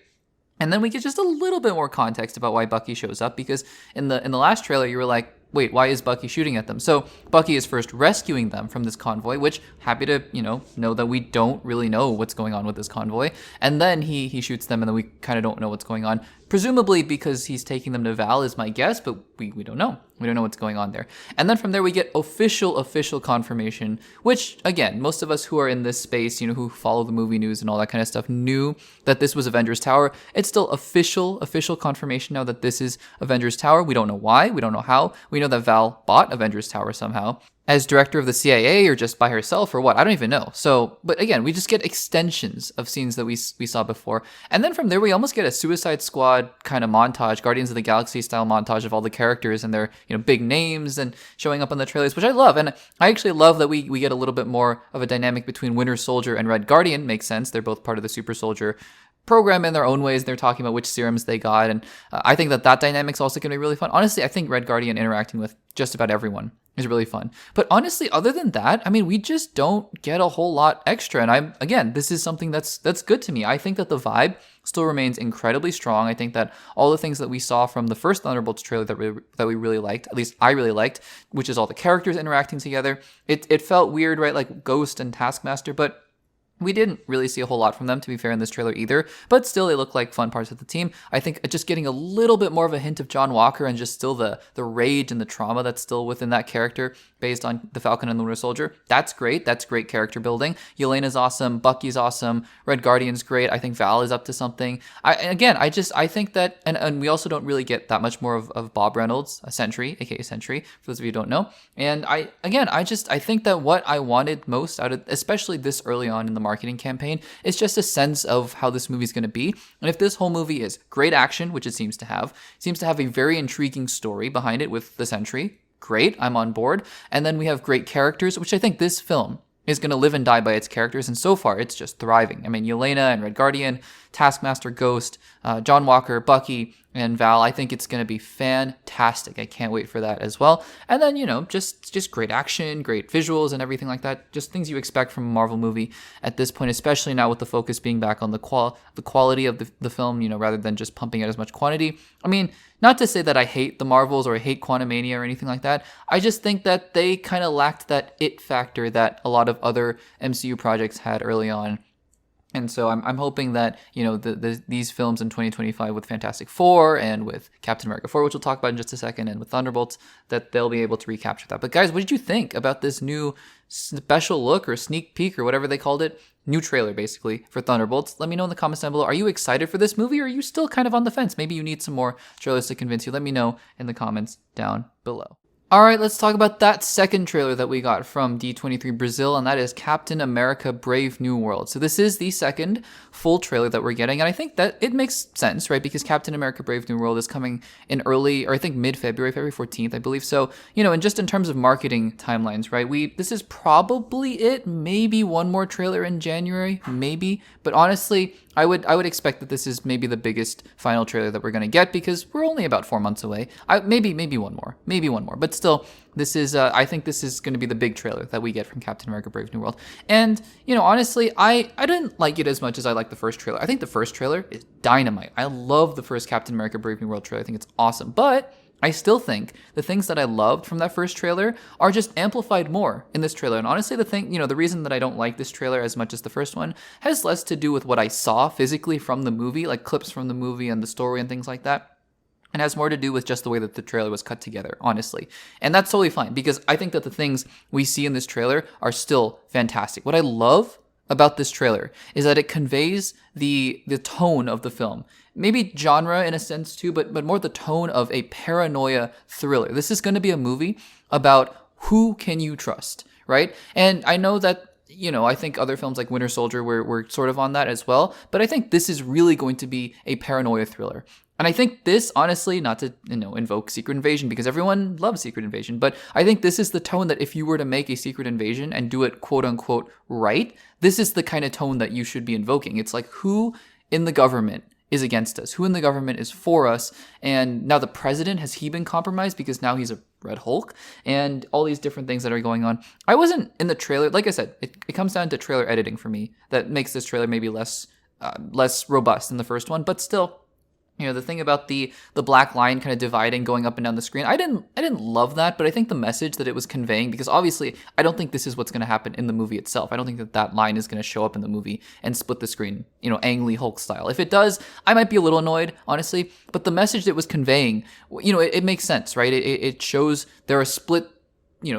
And then we get just a little bit more context about why Bucky shows up, because in the last trailer you were like, wait, why is Bucky shooting at them? So Bucky is first rescuing them from this convoy, which happy to, know that we don't really know what's going on with this convoy. And then he shoots them, and then we kind of don't know what's going on. Presumably because he's taking them to Val is my guess, but we don't know. We don't know what's going on there. And then from there we get official confirmation, which again, most of us who are in this space, who follow the movie news and all that kind of stuff, knew that this was Avengers Tower. It's still official confirmation now that this is Avengers Tower. We don't know why. We don't know how. We know that Val bought Avengers Tower somehow. As director of the CIA, or just by herself, or what? I don't even know. So, but again, we just get extensions of scenes that we saw before. And then from there, we almost get a Suicide Squad kind of montage, Guardians of the Galaxy style montage of all the characters and their, big names and showing up on the trailers, which I love. And I actually love that we get a little bit more of a dynamic between Winter Soldier and Red Guardian. Makes sense. They're both part of the Super Soldier program in their own ways. They're talking about which serums they got. And I think that dynamic's also going to be really fun. Honestly, I think Red Guardian interacting with just about everyone is really fun. But honestly, other than that, I mean, we just don't get a whole lot extra. And this is something that's good to me. I think that the vibe still remains incredibly strong. I think that all the things that we saw from the first Thunderbolts trailer that we really liked, at least I really liked, which is all the characters interacting together. It felt weird, right? Like Ghost and Taskmaster, but we didn't really see a whole lot from them, to be fair, in this trailer either, but still they look like fun parts of the team. I think just getting a little bit more of a hint of John Walker and just still the rage and the trauma that's still within that character based on the Falcon and the Winter Soldier, that's great. That's great character building. Yelena's awesome. Bucky's awesome. Red Guardian's great. I think Val is up to something. I think that, and we also don't really get that much more of Bob Reynolds, a Sentry, aka Sentry, for those of you who don't know. And I think that what I wanted most out of, especially this early on in the marketing campaign, is just a sense of how this movie is going to be. And if this whole movie is great action, which it seems to have a very intriguing story behind it with the Sentry, great, I'm on board. And then we have great characters, which I think this film is going to live and die by its characters, and so far it's just thriving. I mean, Yelena and Red Guardian, Taskmaster, Ghost, John Walker, Bucky, and Val. I think it's going to be fantastic. I can't wait for that as well. And then, just great action, great visuals and everything like that. Just things you expect from a Marvel movie at this point, especially now with the focus being back on the quality of the film, rather than just pumping out as much quantity. I mean, not to say that I hate the Marvels or I hate Quantumania or anything like that. I just think that they kind of lacked that it factor that a lot of other MCU projects had early on. And so I'm hoping that, these films in 2025 with Fantastic Four and with Captain America 4, which we'll talk about in just a second, and with Thunderbolts, that they'll be able to recapture that. But guys, what did you think about this new special look or sneak peek or whatever they called it new trailer basically for Thunderbolts. Let me know in the comments down below. Are you excited for this movie, or are you still kind of on the fence? Maybe you need some more trailers to convince you. Let me know in the comments down below. All right, let's talk about that second trailer that we got from D23 Brazil, and that is Captain America Brave New World. So this is the second full trailer that we're getting, and I think that it makes sense, right? Because Captain America Brave New World is coming in early, or I think mid-February, February 14th, I believe. So, and just in terms of marketing timelines, right? This is probably it. Maybe one more trailer in January, maybe. But honestly, I would expect that this is maybe the biggest final trailer that we're going to get, because we're only about 4 months away. Maybe one more. But still, this is I think this is going to be the big trailer that we get from Captain America Brave New World. And, honestly, I didn't like it as much as I liked the first trailer. I think the first trailer is dynamite. I love the first Captain America Brave New World trailer. I think it's awesome. But I still think the things that I loved from that first trailer are just amplified more in this trailer. And honestly, the reason that I don't like this trailer as much as the first one has less to do with what I saw physically from the movie, like clips from the movie and the story and things like that. It has more to do with just the way that the trailer was cut together, honestly. And that's totally fine, because I think that the things we see in this trailer are still fantastic. What I love about this trailer is that it conveys the tone of the film. Maybe genre in a sense too, but more the tone of a paranoia thriller. This is going to be a movie about who can you trust, right? And I know that, I think other films like Winter Soldier were sort of on that as well, but I think this is really going to be a paranoia thriller. And I think this, honestly, not to, invoke Secret Invasion, because everyone loves Secret Invasion, but I think this is the tone that if you were to make a Secret Invasion and do it quote unquote right, this is the kind of tone that you should be invoking. It's like, who in the government is against us? Who in the government is for us? And now the president, has he been compromised because now he's a Red Hulk? And all these different things that are going on. I wasn't in the trailer. Like I said, it comes down to trailer editing for me that makes this trailer maybe less robust than the first one, but still. The thing about the black line kind of dividing, going up and down the screen, I didn't love that, but I think the message that it was conveying, because obviously I don't think this is what's going to happen in the movie itself. I don't think that line is going to show up in the movie and split the screen, Ang Lee Hulk style. If it does, I might be a little annoyed, honestly, but the message that it was conveying, it makes sense, right? It shows there are split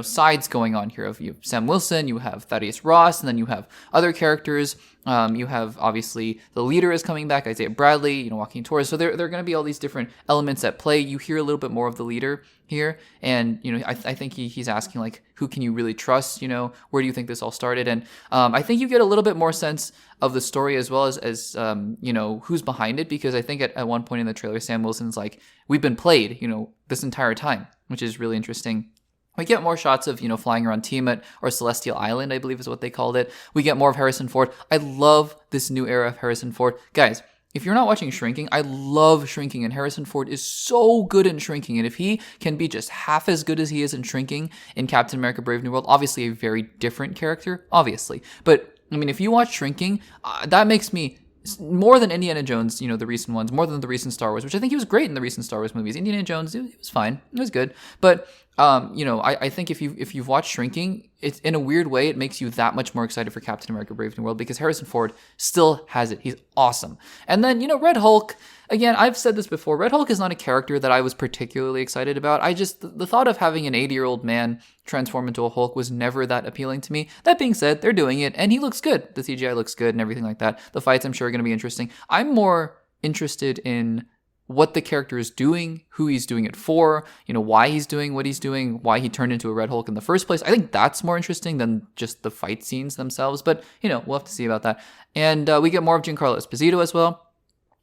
sides going on here. You have Sam Wilson, you have Thaddeus Ross, and then you have other characters. You have, obviously, the leader is coming back, Isaiah Bradley, Joaquin Torres. So there are going to be all these different elements at play. You hear a little bit more of the leader here. And, I think he's asking, like, who can you really trust? Where do you think this all started? And I think you get a little bit more sense of the story, as well as who's behind it. Because I think at one point in the trailer, Sam Wilson's like, we've been played, this entire time, which is really interesting. We get more shots of, flying around Tiamat or Celestial Island, I believe is what they called it. We get more of Harrison Ford. I love this new era of Harrison Ford. Guys, if you're not watching Shrinking, I love Shrinking, and Harrison Ford is so good in Shrinking. And if he can be just half as good as he is in Shrinking in Captain America Brave New World, obviously a very different character, obviously. But, if you watch Shrinking, that makes me... more than Indiana Jones, the recent ones, more than the recent Star Wars, which I think he was great in the recent Star Wars movies. Indiana Jones, it was fine. It was good. But, I think if you've watched Shrinking, it's in a weird way, it makes you that much more excited for Captain America Brave New World, because Harrison Ford still has it. He's awesome. And then, Red Hulk, again, I've said this before, Red Hulk is not a character that I was particularly excited about. The thought of having an 80-year-old man transform into a Hulk was never that appealing to me. That being said, they're doing it, and he looks good. The CGI looks good and everything like that. The fights, I'm sure, are going to be interesting. I'm more interested in what the character is doing, who he's doing it for, why he's doing what he's doing, why he turned into a Red Hulk in the first place. I think that's more interesting than just the fight scenes themselves, but, we'll have to see about that. And we get more of Giancarlo Esposito as well,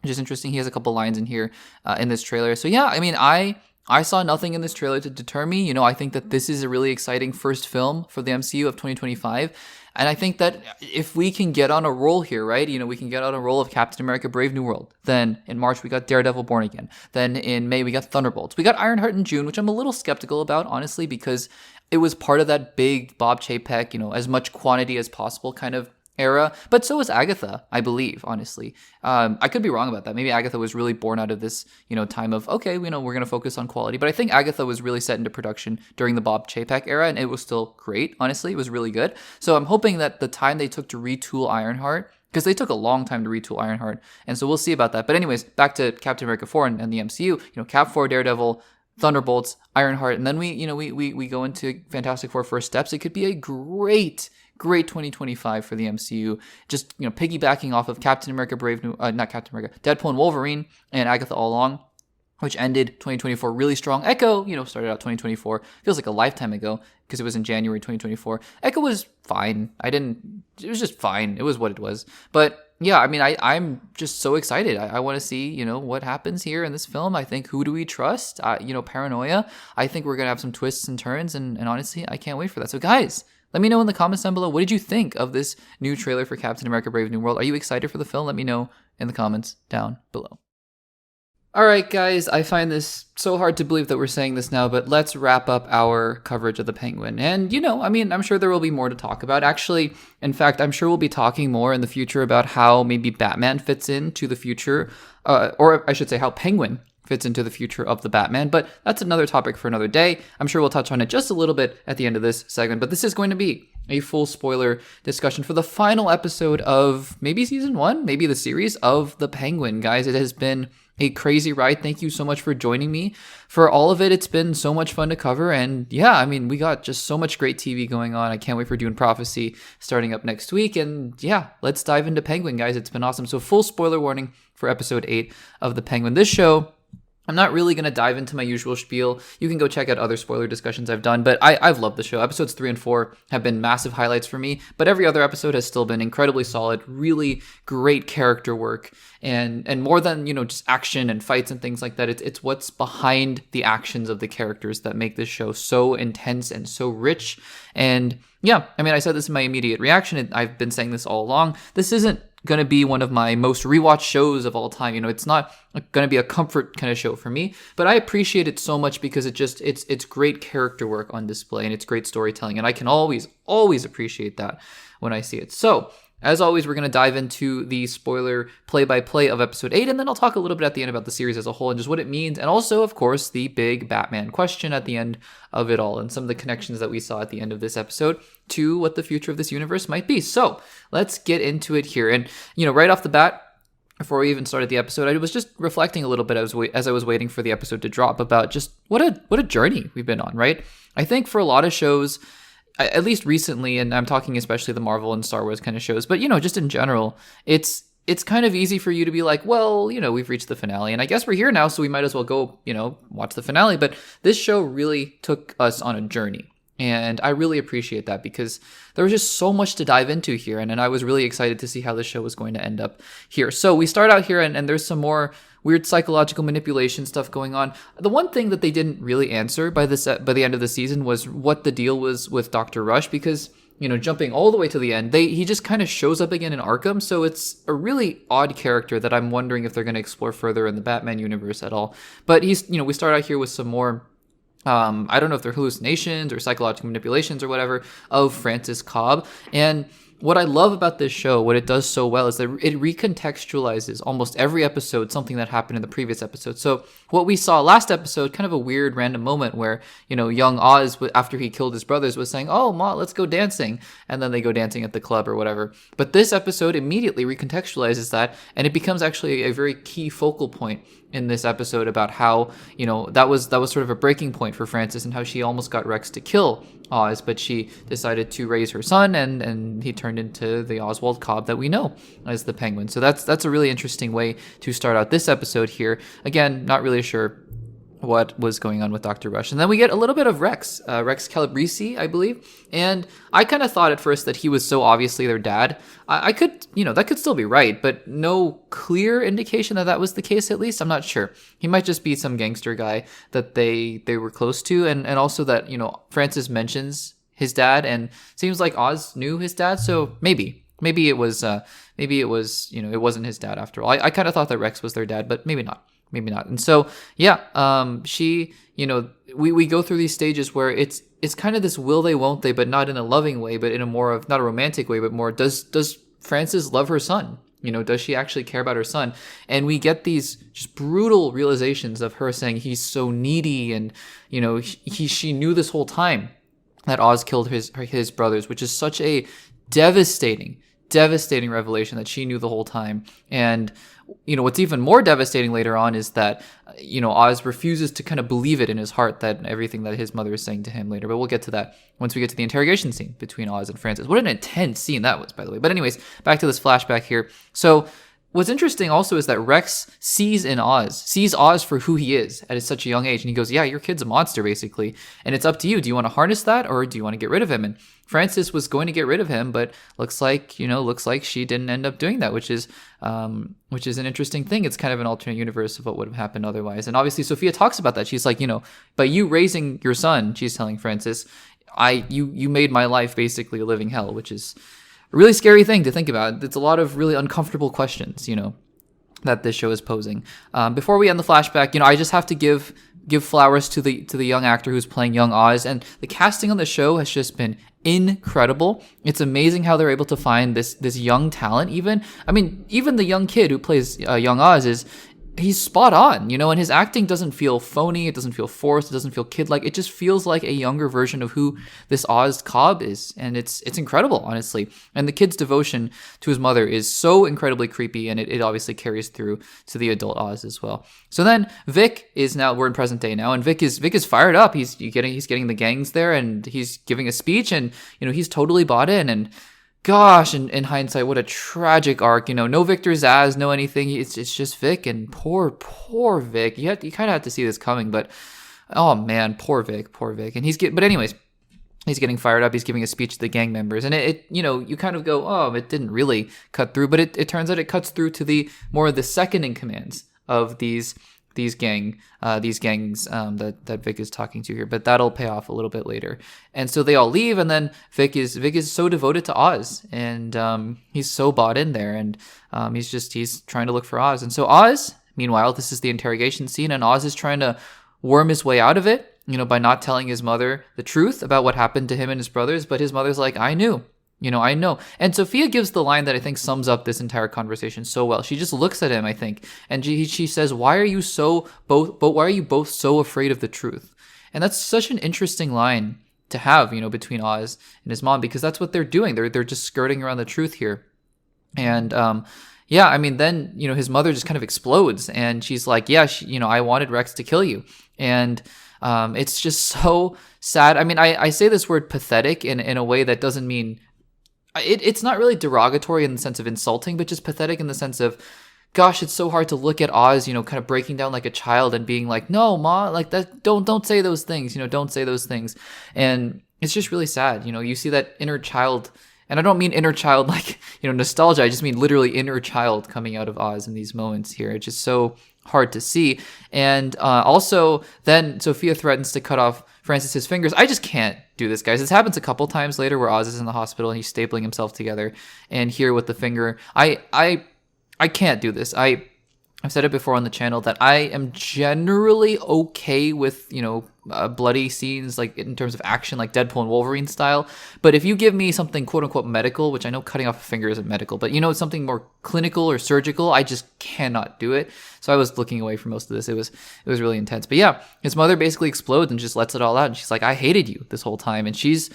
which is interesting. He has a couple lines in here in this trailer. So yeah, I saw nothing in this trailer to deter me. I think that this is a really exciting first film for the MCU of 2025. And I think that if we can get on a roll here, right? We can get on a roll of Captain America Brave New World. Then in March, we got Daredevil Born Again. Then in May, we got Thunderbolts. We got Ironheart in June, which I'm a little skeptical about, honestly, because it was part of that big Bob Chapek, as much quantity as possible kind of era, but so was Agatha, I believe, honestly. I could be wrong about that. Maybe Agatha was really born out of this, time of, okay, we're going to focus on quality. But I think Agatha was really set into production during the Bob Chapek era, and it was still great, honestly. It was really good. So I'm hoping that the time they took to retool Ironheart, because they took a long time to retool Ironheart, and so we'll see about that. But anyways, back to Captain America 4 and the MCU, Cap 4, Daredevil, Thunderbolts, Ironheart, and then we go into Fantastic Four First Steps. It could be a great great 2025 for the MCU. Just, piggybacking off of Captain America not Captain America, Deadpool and Wolverine and Agatha All Along, which ended 2024 really strong. Echo, started out 2024. Feels like a lifetime ago because it was in January 2024. Echo was fine. It was just fine. It was what it was. But yeah, I mean, I'm just so excited. I want to see, what happens here in this film. I think, who do we trust? Paranoia. I think we're going to have some twists and turns. And honestly, I can't wait for that. So guys, let me know in the comments down below. What did you think of this new trailer for Captain America Brave New World? Are you excited for the film? Let me know in the comments down below. All right, guys, I find this so hard to believe that we're saying this now, but let's wrap up our coverage of the Penguin. And, I'm sure there will be more to talk about. Actually, in fact, I'm sure we'll be talking more in the future about how maybe Batman fits into the future, or I should say how Penguin fits into the future of the Batman, but that's another topic for another day. I'm sure we'll touch on it just a little bit at the end of this segment, but this is going to be a full spoiler discussion for the final episode of maybe season 1, maybe the series of the Penguin. Guys, it has been a crazy ride. Thank you so much for joining me for all of it. It's been so much fun to cover. And yeah, I mean, we got just so much great TV going on. I can't wait for Dune Prophecy starting up next week. And yeah, let's dive into Penguin, guys. It's been awesome. So full spoiler warning for episode 8 of the Penguin. This show, I'm not really going to dive into my usual spiel. You can go check out other spoiler discussions I've done, but I've loved the show. Episodes 3 and 4 have been massive highlights for me, but every other episode has still been incredibly solid, really great character work, and more than, just action and fights and things like that. It's what's behind the actions of the characters that make this show so intense and so rich. And yeah, I mean, I said this in my immediate reaction, and I've been saying this all along. This isn't going to be one of my most rewatched shows of all time. It's not going to be a comfort kind of show for me, but I appreciate it so much because it's great character work on display and it's great storytelling. And I can always appreciate that when I see it. So as always, we're going to dive into the spoiler play-by-play of episode 8, and then I'll talk a little bit at the end about the series as a whole and just what it means, and also, of course, the big Batman question at the end of it all, and some of the connections that we saw at the end of this episode to what the future of this universe might be. So let's get into it here. And, right off the bat, before we even started the episode, I was just reflecting a little bit as I was waiting for the episode to drop about just what a journey we've been on, right? I think for a lot of shows, at least recently, and I'm talking especially the Marvel and Star Wars kind of shows, but, just in general, it's kind of easy for you to be like, well, we've reached the finale, and I guess we're here now, so we might as well go, watch the finale. But this show really took us on a journey, and I really appreciate that because there was just so much to dive into here, and I was really excited to see how the show was going to end up here. So we start out here, and there's some more weird psychological manipulation stuff going on. The one thing that they didn't really answer by the end of the season was what the deal was with Dr. Rush, because, jumping all the way to the end, he just kind of shows up again in Arkham. So it's a really odd character that I'm wondering if they're going to explore further in the Batman universe at all. But we start out here with some more, I don't know if they're hallucinations or psychological manipulations or whatever, of Francis Cobb. And what I love about this show, what it does so well, is that it recontextualizes almost every episode something that happened in the previous episode. So what we saw last episode, kind of a weird random moment where, young Oz, after he killed his brothers, was saying, oh, Ma, let's go dancing. And then they go dancing at the club or whatever. But this episode immediately recontextualizes that, and it becomes actually a very key focal point in this episode about how, that was sort of a breaking point for Frances and how she almost got Rex to kill Oz, but she decided to raise her son, and he turned into the Oswald Cobb that we know as the Penguin. So that's a really interesting way to start out this episode here. Again, not really sure what was going on with Dr. Rush. And then we get a little bit of Rex Calabrese, I believe. And I kind of thought at first that he was so obviously their dad. I could, that could still be right, but no clear indication that was the case, at least. I'm not sure. He might just be some gangster guy that they were close to. And also that, Francis mentions his dad, and seems like Oz knew his dad. So maybe it was, it wasn't his dad after all. I kind of thought that Rex was their dad, but maybe not. And so, yeah, she, we go through these stages where it's kind of this will they, won't they, but not in a loving way, but in a more of, not a romantic way, but more, does Frances love her son? Does she actually care about her son? And we get these just brutal realizations of her saying he's so needy, and, she knew this whole time that Oz killed his brothers, which is such a devastating devastating revelation that she knew the whole time. And what's even more devastating later on is that Oz refuses to kind of believe it in his heart, that everything that his mother is saying to him later. But we'll get to that once we get to the interrogation scene between Oz and Francis. What an intense scene that was, by the way. But anyways, back to this flashback here. So what's interesting also is that Rex sees Oz for who he is at such a young age. And he goes, yeah, your kid's a monster, basically. And it's up to you. Do you want to harness that, or do you want to get rid of him? And Francis was going to get rid of him, but looks like she didn't end up doing that, which is an interesting thing. It's kind of an alternate universe of what would have happened otherwise. And obviously Sophia talks about that. She's like, by you raising your son, she's telling Francis, you made my life basically a living hell, which is a really scary thing to think about. It's a lot of really uncomfortable questions, that this show is posing. Before we end the flashback, I just have to give flowers to the young actor who's playing young Oz, and the casting on the show has just been incredible. It's amazing how they're able to find this young talent. Even the young kid who plays young Oz he's spot on, and his acting doesn't feel phony, it doesn't feel forced, it doesn't feel kid-like. It just feels like a younger version of who this Oz Cobb is, and it's incredible, honestly. And the kid's devotion to his mother is so incredibly creepy, and it obviously carries through to the adult Oz as well. So then Vic we're in present day now, and Vic is fired up. He's getting the gangs there, and he's giving a speech, and he's totally bought in. And gosh, in hindsight, what a tragic arc. No Victor Zsasz, no anything. It's just Vic, and poor Vic. You kind of have to see this coming, but oh man, poor Vic. And but anyways, he's getting fired up. He's giving a speech to the gang members, and you kind of go, oh, it didn't really cut through, but it turns out it cuts through to the more of the second in commands of these gangs that Vic is talking to here, but that'll pay off a little bit later. And so they all leave, and then Vic is so devoted to Oz, and he's so bought in there, and he's trying to look for Oz. And so Oz, meanwhile, this is the interrogation scene, and Oz is trying to worm his way out of it, by not telling his mother the truth about what happened to him and his brothers. But his mother's like, I knew. I know. And Sophia gives the line that I think sums up this entire conversation so well. She just looks at him, I think, and she says, why are you both so afraid of the truth? And that's such an interesting line to have, between Oz and his mom, because that's what they're doing. They're just skirting around the truth here. And then his mother just kind of explodes, and she's like, yeah, I wanted Rex to kill you. And it's just so sad. I say this word pathetic in a way that doesn't mean it's not really derogatory in the sense of insulting, but just pathetic in the sense of, gosh, it's so hard to look at Oz, kind of breaking down like a child and being like, no, Ma, like that, don't say those things, don't say those things. And it's just really sad. You see that inner child, and I don't mean inner child like, nostalgia. I just mean literally inner child coming out of Oz in these moments here. It's just so hard to see. And also then Sophia threatens to cut off Francis's fingers. I just can't do this, guys. This happens a couple times later where Oz is in the hospital and he's stapling himself together, and here with the finger, I can't do this. I've said it before on the channel that I am generally okay with, bloody scenes, like in terms of action, like Deadpool and Wolverine style. But if you give me something quote unquote medical, which I know cutting off a finger isn't medical, but something more clinical or surgical, I just cannot do it. So I was looking away from most of this. It was really intense. But yeah, his mother basically explodes and just lets it all out. And she's like, I hated you this whole time. And she's,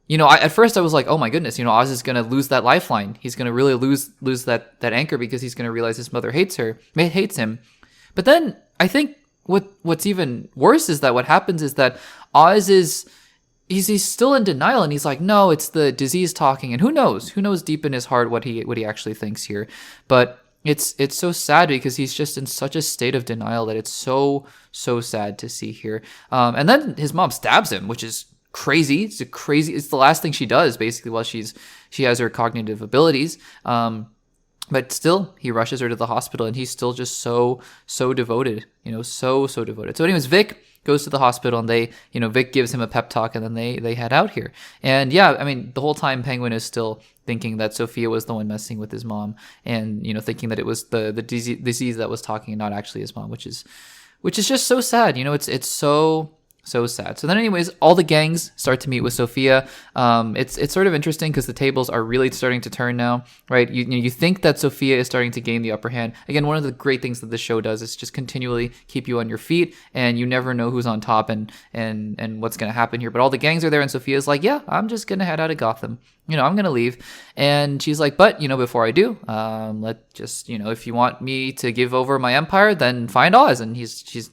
at first I was like, oh my goodness, Oz is going to lose that lifeline. He's going to really lose that anchor, because he's going to realize his mother hates him. But then I think what's even worse is that what happens is that Oz he's still in denial, and he's like, no, it's the disease talking. And who knows deep in his heart what he actually thinks here. But it's so sad, because he's just in such a state of denial that it's so sad to see here. And then his mom stabs him, which is crazy. It's the last thing she does basically while she has her cognitive abilities. But still, he rushes her to the hospital, and he's still just so devoted, so devoted. So anyways, Vic goes to the hospital, and Vic gives him a pep talk, and then they head out here. And yeah, the whole time Penguin is still thinking that Sophia was the one messing with his mom, and thinking that it was the disease that was talking and not actually his mom, which is just so sad. It's So sad. So then anyways, all the gangs start to meet with Sophia. It's sort of interesting because the tables are really starting to turn now, right? You think that Sophia is starting to gain the upper hand. Again, one of the great things that the show does is just continually keep you on your feet, and you never know who's on top and what's going to happen here. But all the gangs are there, and Sophia's like, yeah, I'm just going to head out of Gotham. I'm going to leave. And she's like, but, before I do, if you want me to give over my empire, then find Oz. And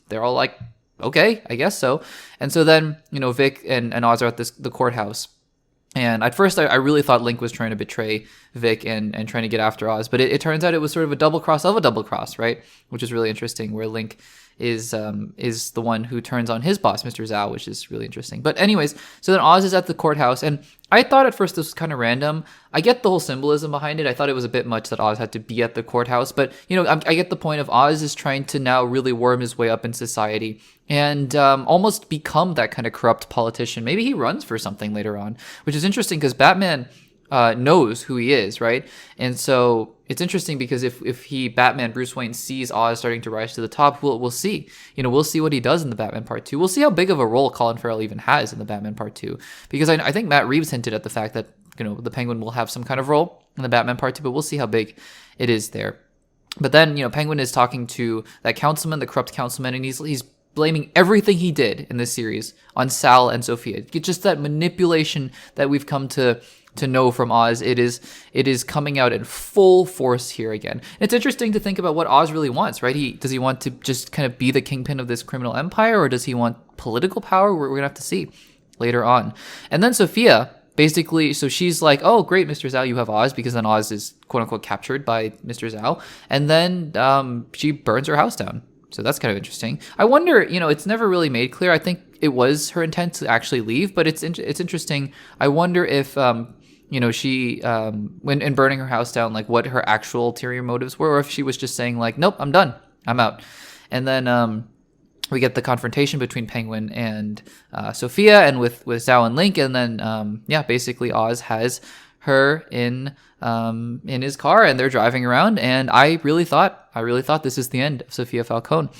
they're all like, okay, I guess so. And so then, Vic and Oz are at the courthouse. And at first, I really thought Link was trying to betray Vic and trying to get after Oz. But it turns out it was sort of a double cross of a double cross, right? Which is really interesting, where Link is the one who turns on his boss, Mr. Zhao, which is really interesting. But anyways, so then Oz is at the courthouse, and I thought at first this was kind of random. I get the whole symbolism behind it. I thought it was a bit much that Oz had to be at the courthouse, but I get the point of Oz is trying to now really worm his way up in society and almost become that kind of corrupt politician. Maybe he runs for something later on, which is interesting because Batman knows who he is, right? And so it's interesting because if Batman, Bruce Wayne, sees Oz starting to rise to the top, we'll see. We'll see what he does in the Batman Part 2. We'll see how big of a role Colin Farrell even has in the Batman Part 2. Because I think Matt Reeves hinted at the fact that, the Penguin will have some kind of role in the Batman Part 2, but we'll see how big it is there. But then, Penguin is talking to that councilman, the corrupt councilman, and he's blaming everything he did in this series on Sal and Sophia. Just that manipulation that we've come to know from Oz. It is coming out in full force here again. It's interesting to think about what Oz really wants, right? Does he want to just kind of be the kingpin of this criminal empire, or does he want political power? We're gonna have to see later on. And then Sophia, basically, so she's like, oh, great, Mr. Zhao, you have Oz, because then Oz is quote-unquote captured by Mr. Zhao. And then she burns her house down. So that's kind of interesting. I wonder, it's never really made clear. I think it was her intent to actually leave, but it's interesting. I wonder if, she, when in burning her house down, like what her actual ulterior motives were, or if she was just saying like, nope, I'm done, I'm out. And then we get the confrontation between Penguin and Sophia, and with Zhao and Link, and then basically Oz has her in his car, and they're driving around, and I really thought this is the end of Sophia Falcone.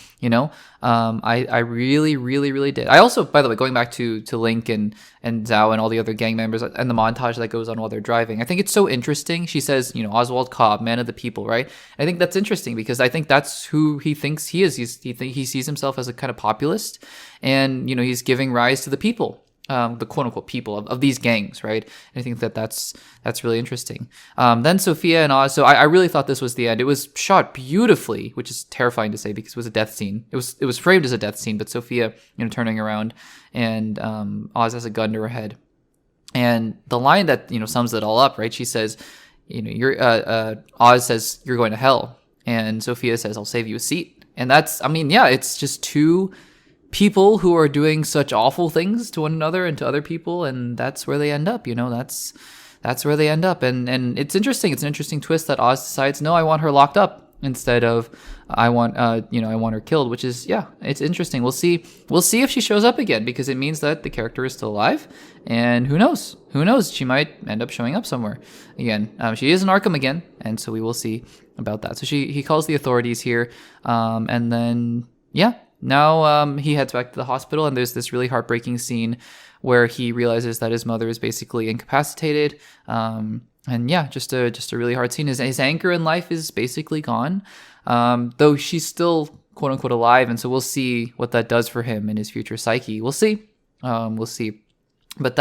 I really did. I also, by the way, going back to Link and Zhao and all the other gang members and the montage that goes on while they're driving, I think it's so interesting. She says, Oswald Cobb, man of the people, right? I think that's interesting because I think that's who he thinks he is. He sees himself as a kind of populist, and he's giving rise to the people. The quote-unquote people of these gangs, right? And I think that's really interesting. Then Sophia and Oz. So I really thought this was the end. It was shot beautifully, which is terrifying to say because it was a death scene. It was framed as a death scene, but Sophia, turning around, and Oz has a gun to her head. And the line that sums it all up, right? She says, Oz says, "You're going to hell," and Sophia says, "I'll save you a seat." And it's just two people who are doing such awful things to one another and to other people, and that's where they end up. That's where they end up, and it's interesting. It's an interesting twist that Oz decides, no, I want her locked up instead of I want her killed, which is it's interesting. We'll see if she shows up again, because it means that the character is still alive, and who knows, she might end up showing up somewhere again. She is in Arkham again, and so we will see about that. So he calls the authorities here, and then now he heads back to the hospital, and there's this really heartbreaking scene where he realizes that his mother is basically incapacitated. Just a really hard scene. His anchor in life is basically gone, though she's still quote unquote alive, and so we'll see what that does for him in his future psyche. We'll see. But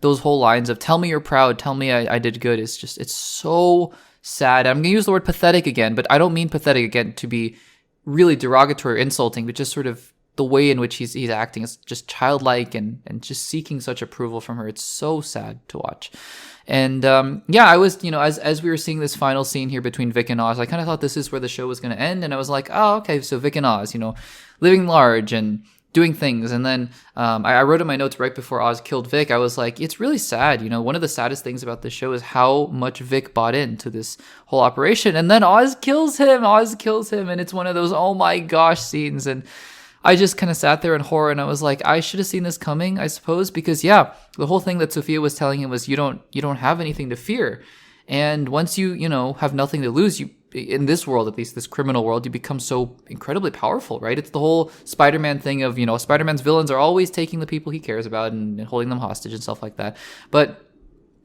those whole lines of "tell me you're proud, tell me I did good" it's so sad. I'm gonna use the word pathetic again, but I don't mean pathetic again to be really derogatory or insulting, but just sort of the way in which he's acting is just childlike and just seeking such approval from her. It's so sad to watch. And I was, as we were seeing this final scene here between Vic and Oz, I kind of thought this is where the show was going to end, and I was like, oh, okay, so Vic and Oz, living large and doing things. And then I wrote in my notes right before Oz killed Vic, I was like, it's really sad. One of the saddest things about this show is how much Vic bought into this whole operation. And then Oz kills him. And it's one of those, oh my gosh, scenes. And I just kind of sat there in horror, and I was like, I should have seen this coming, I suppose, because the whole thing that Sophia was telling him was you don't have anything to fear. And once you have nothing to lose, you in this world, at least this criminal world, you become so incredibly powerful, right? It's the whole Spider-Man thing of, Spider-Man's villains are always taking the people he cares about and holding them hostage and stuff like that. But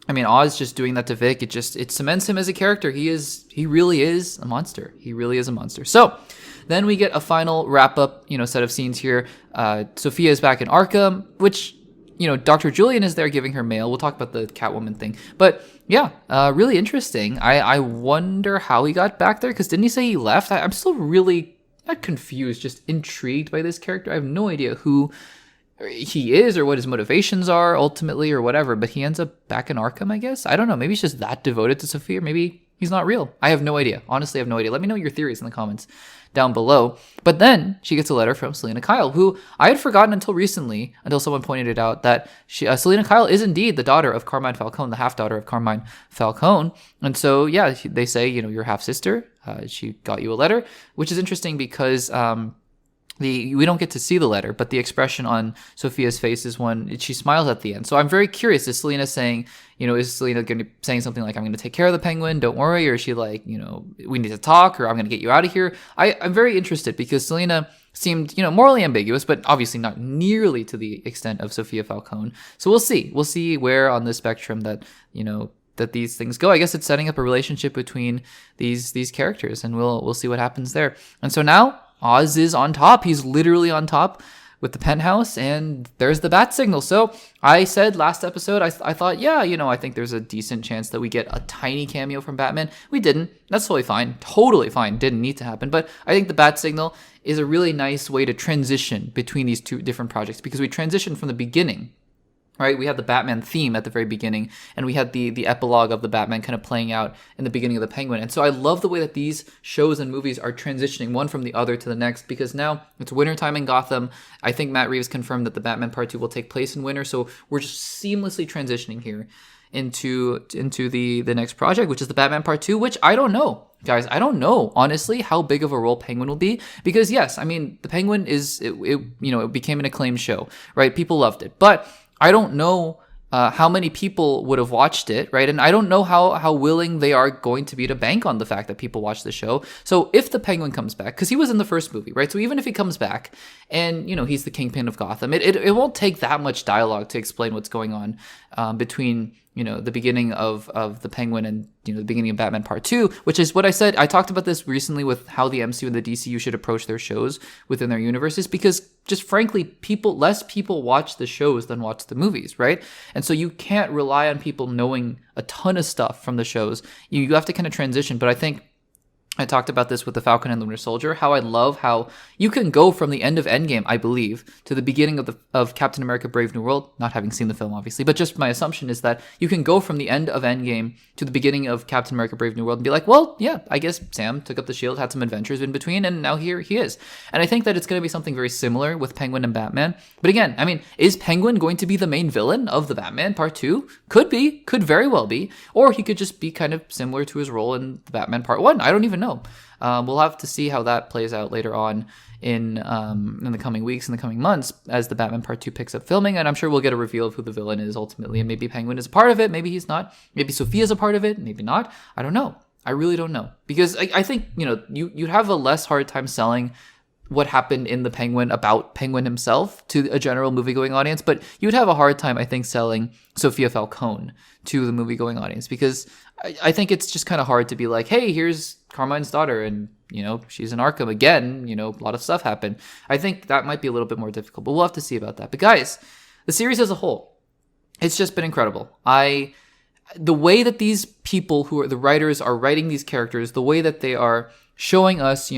I mean, Oz just doing that to Vic, it cements him as a character. He really is a monster. He really is a monster. So then we get a final wrap up, set of scenes here. Sophia is back in Arkham, which, Dr. Julian is there giving her mail. We'll talk about the Catwoman thing. But yeah, really interesting. I wonder how he got back there, because didn't he say he left? I'm still really not confused, just intrigued by this character. I have no idea who he is or what his motivations are ultimately or whatever, but he ends up back in Arkham, I guess. I don't know. Maybe he's just that devoted to Sophia. Maybe he's not real. I have no idea. Honestly, I have no idea. Let me know your theories in the comments down below. But then she gets a letter from Selena Kyle, who I had forgotten until recently, until someone pointed it out, that Selena Kyle is indeed the daughter of Carmine Falcone, the half-daughter of Carmine Falcone. And so, yeah, they say, your half-sister, she got you a letter, which is interesting because we don't get to see the letter, but the expression on Sophia's face is when she smiles at the end. So I'm very curious, is Selena saying, is Selena going to be saying something like, I'm going to take care of the Penguin, don't worry, or is she like, we need to talk, or I'm going to get you out of here? I'm very interested because Selena seemed, morally ambiguous, but obviously not nearly to the extent of Sophia Falcone. So we'll see. We'll see where on the spectrum that, that these things go. I guess it's setting up a relationship between these characters, and we'll see what happens there. And so now Oz is on top. He's literally on top with the penthouse, and there's the bat signal. So I said last episode, I thought, yeah, I think there's a decent chance that we get a tiny cameo from Batman. We didn't. That's totally fine. Didn't need to happen. But I think the bat signal is a really nice way to transition between these two different projects, because we transitioned from the beginning. Right, we had the Batman theme at the very beginning, and we had the epilogue of the Batman kind of playing out in the beginning of the Penguin. And so I love the way that these shows and movies are transitioning one from the other to the next, because now it's wintertime in Gotham. I think Matt Reeves confirmed that the Batman Part 2 will take place in winter, so we're just seamlessly transitioning here into the next project, which is the Batman Part 2, which I don't know. Guys, I don't know, honestly, how big of a role Penguin will be, because yes, I mean, the Penguin it became an acclaimed show, right? People loved it, but I don't know how many people would have watched it, right? And I don't know how willing they are going to be to bank on the fact that people watch the show. So if the Penguin comes back, because he was in the first movie, right? So even if he comes back and, he's the kingpin of Gotham, it won't take that much dialogue to explain what's going on between, the beginning of the Penguin and, the beginning of Batman Part 2, which is what I said. I talked about this recently with how the MCU and the DCU should approach their shows within their universes, because just frankly, less people watch the shows than watch the movies, right? And so you can't rely on people knowing a ton of stuff from the shows. You have to kind of transition, but I think I talked about this with the Falcon and the Winter Soldier, how I love how you can go from the end of Endgame, I believe, to the beginning of Captain America Brave New World, not having seen the film, obviously, but just my assumption is that you can go from the end of Endgame to the beginning of Captain America Brave New World and be like, well, yeah, I guess Sam took up the shield, had some adventures in between, and now here he is. And I think that it's going to be something very similar with Penguin and Batman. But again, I mean, is Penguin going to be the main villain of the Batman Part 2? Could be, could very well be. Or he could just be kind of similar to his role in the Batman Part 1. I don't even know. We'll have to see how that plays out later on in the coming weeks, in the coming months, as the Batman Part 2 picks up filming, and I'm sure we'll get a reveal of who the villain is ultimately, and maybe Penguin is a part of it, maybe he's not, maybe Sophia's a part of it, maybe not, I don't know. I really don't know, because I think, you'd have a less hard time selling what happened in the Penguin about Penguin himself to a general movie-going audience, but you'd have a hard time, I think, selling Sophia Falcone to the movie-going audience, because I think it's just kind of hard to be like, hey, here's Carmine's daughter, and, she's in Arkham again, a lot of stuff happened. I think that might be a little bit more difficult, but we'll have to see about that. But guys, the series as a whole, it's just been incredible. The way that these people who are the writers are writing these characters, the way that they are showing us,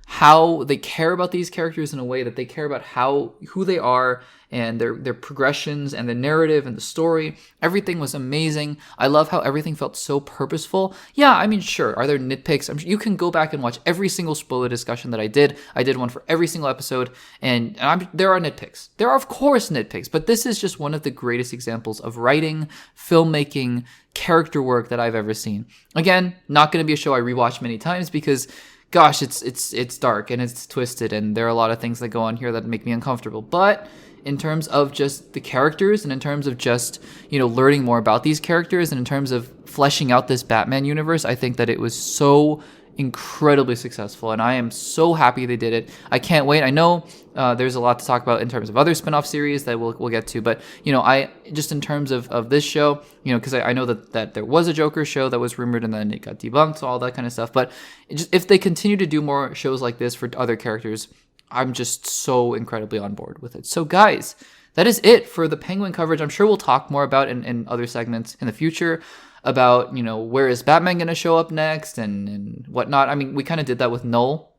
how they care about these characters in a way that they care about who they are and their progressions and the narrative and the story. Everything was amazing. I love how everything felt so purposeful. Yeah, I mean, sure, are there nitpicks? I'm sure you can go back and watch every single spoiler discussion that I did. I did one for every single episode, and there are nitpicks. There are, of course, nitpicks, but this is just one of the greatest examples of writing, filmmaking, character work that I've ever seen. Again, not going to be a show I rewatch many times because, gosh, it's dark and it's twisted, and there are a lot of things that go on here that make me uncomfortable. But in terms of just the characters, and in terms of just, learning more about these characters, and in terms of fleshing out this Batman universe, I think that it was so incredibly successful, and I am so happy they did it. I can't wait. I know there's a lot to talk about in terms of other spin-off series that we'll get to, but I just in terms of this show, because I know that there was a Joker show that was rumored and then it got debunked, so all that kind of stuff. But if they continue to do more shows like this for other characters, I'm just so incredibly on board with it. So guys, that is it for the Penguin coverage. I'm sure we'll talk more about in other segments in the future about, where is Batman going to show up next and whatnot. I mean, we kind of did that with Null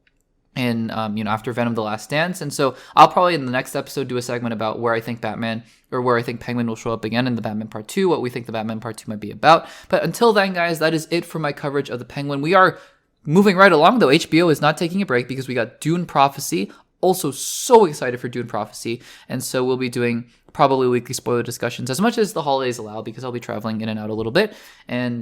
and, after Venom The Last Dance. And so I'll probably in the next episode do a segment about where I think Batman or where I think Penguin will show up again in the Batman Part 2, what we think the Batman Part 2 might be about. But until then, guys, that is it for my coverage of the Penguin. We are moving right along, though. HBO is not taking a break because we got Dune Prophecy. Also so excited for Dune Prophecy. And so we'll be doing probably weekly spoiler discussions as much as the holidays allow, because I'll be traveling in and out a little bit. And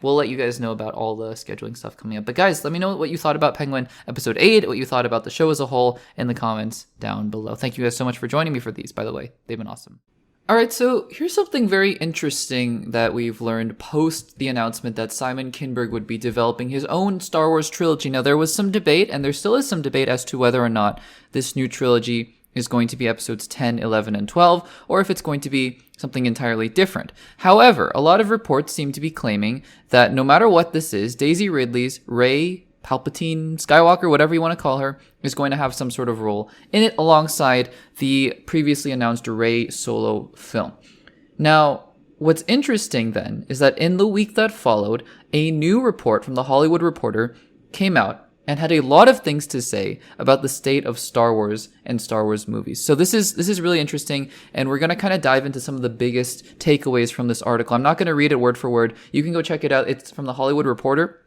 we'll let you guys know about all the scheduling stuff coming up. But guys, let me know what you thought about Penguin Episode 8, what you thought about the show as a whole in the comments down below. Thank you guys so much for joining me for these, by the way. They've been awesome. All right, so here's something very interesting that we've learned post the announcement that Simon Kinberg would be developing his own Star Wars trilogy. Now, there was some debate, and there still is some debate as to whether or not this new trilogy is going to be episodes 10, 11, and 12, or if it's going to be something entirely different. However, a lot of reports seem to be claiming that no matter what this is, Daisy Ridley's Rey Palpatine, Skywalker, whatever you want to call her, is going to have some sort of role in it alongside the previously announced Rey solo film. Now, what's interesting then is that in the week that followed, a new report from The Hollywood Reporter came out and had a lot of things to say about the state of Star Wars and Star Wars movies. So this is really interesting, and we're going to kind of dive into some of the biggest takeaways from this article. I'm not going to read it word for word. You can go check it out. It's from The Hollywood Reporter,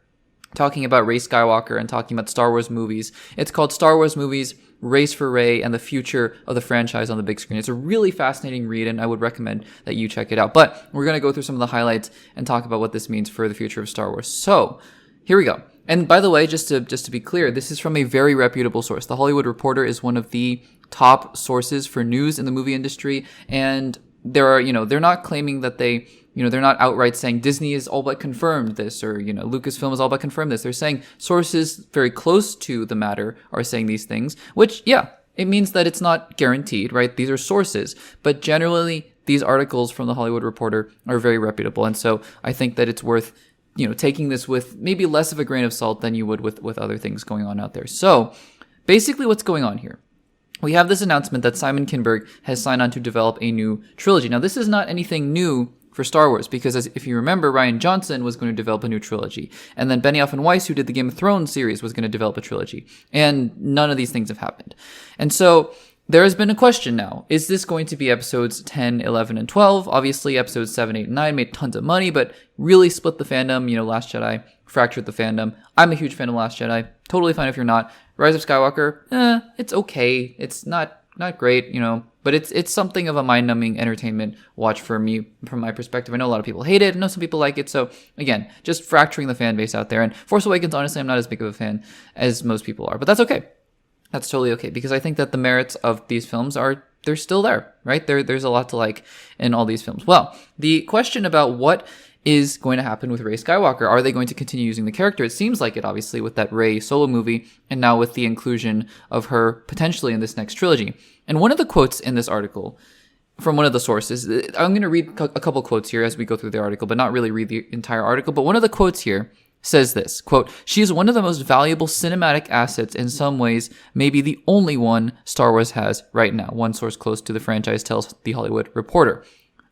talking about Rey Skywalker and talking about Star Wars movies. It's called Star Wars Movies, Race for Rey and the Future of the Franchise on the Big Screen. It's a really fascinating read, and I would recommend that you check it out. But we're going to go through some of the highlights and talk about what this means for the future of Star Wars. So here we go. And by the way, just to be clear, this is from a very reputable source. The Hollywood Reporter is one of the top sources for news in the movie industry, and they're not claiming that they're not outright saying Disney is all but confirmed this, or, Lucasfilm is all but confirmed this. They're saying sources very close to the matter are saying these things, which, it means that it's not guaranteed, right? These are sources, but generally these articles from the Hollywood Reporter are very reputable. And so I think that it's worth, taking this with maybe less of a grain of salt than you would with other things going on out there. So basically what's going on here? We have this announcement that Simon Kinberg has signed on to develop a new trilogy. Now, this is not anything new for Star Wars, because if you remember, Rian Johnson was going to develop a new trilogy. And then Benioff and Weiss, who did the Game of Thrones series, was going to develop a trilogy. And none of these things have happened. And so there has been a question now. Is this going to be episodes 10, 11, and 12? Obviously, episodes 7, 8, and 9 made tons of money, but really split the fandom. Last Jedi fractured the fandom. I'm a huge fan of Last Jedi. Totally fine if you're not. Rise of Skywalker, it's okay. It's not great, but it's something of a mind-numbing entertainment watch for me, from my perspective. I know a lot of people hate it. I know some people like it. So again, just fracturing the fan base out there. And Force Awakens, honestly, I'm not as big of a fan as most people are, but that's okay. That's totally okay, because I think that the merits of these films they're still there, right? There's a lot to like in all these films. Well, the question about what is going to happen with Rey Skywalker, are they going to continue using the character? It seems like it, obviously, with that Rey solo movie, and now with the inclusion of her potentially in this next trilogy. And one of the quotes in this article from one of the sources, I'm going to read a couple quotes here as we go through the article, but not really read the entire article. But one of the quotes here says this, quote, "She is one of the most valuable cinematic assets, in some ways, maybe the only one Star Wars has right now," one source close to the franchise tells The Hollywood Reporter.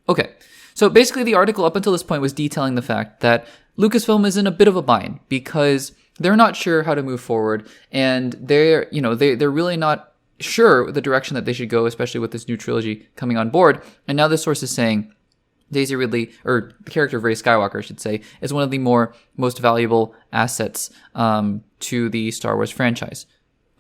Okay, so basically the article up until this point was detailing the fact that Lucasfilm is in a bit of a bind because they're not sure how to move forward, and they're really not sure the direction that they should go, especially with this new trilogy coming on board. And now this source is saying Daisy Ridley, or the character of Rey Skywalker, I should say, is one of the most valuable assets to the Star Wars franchise.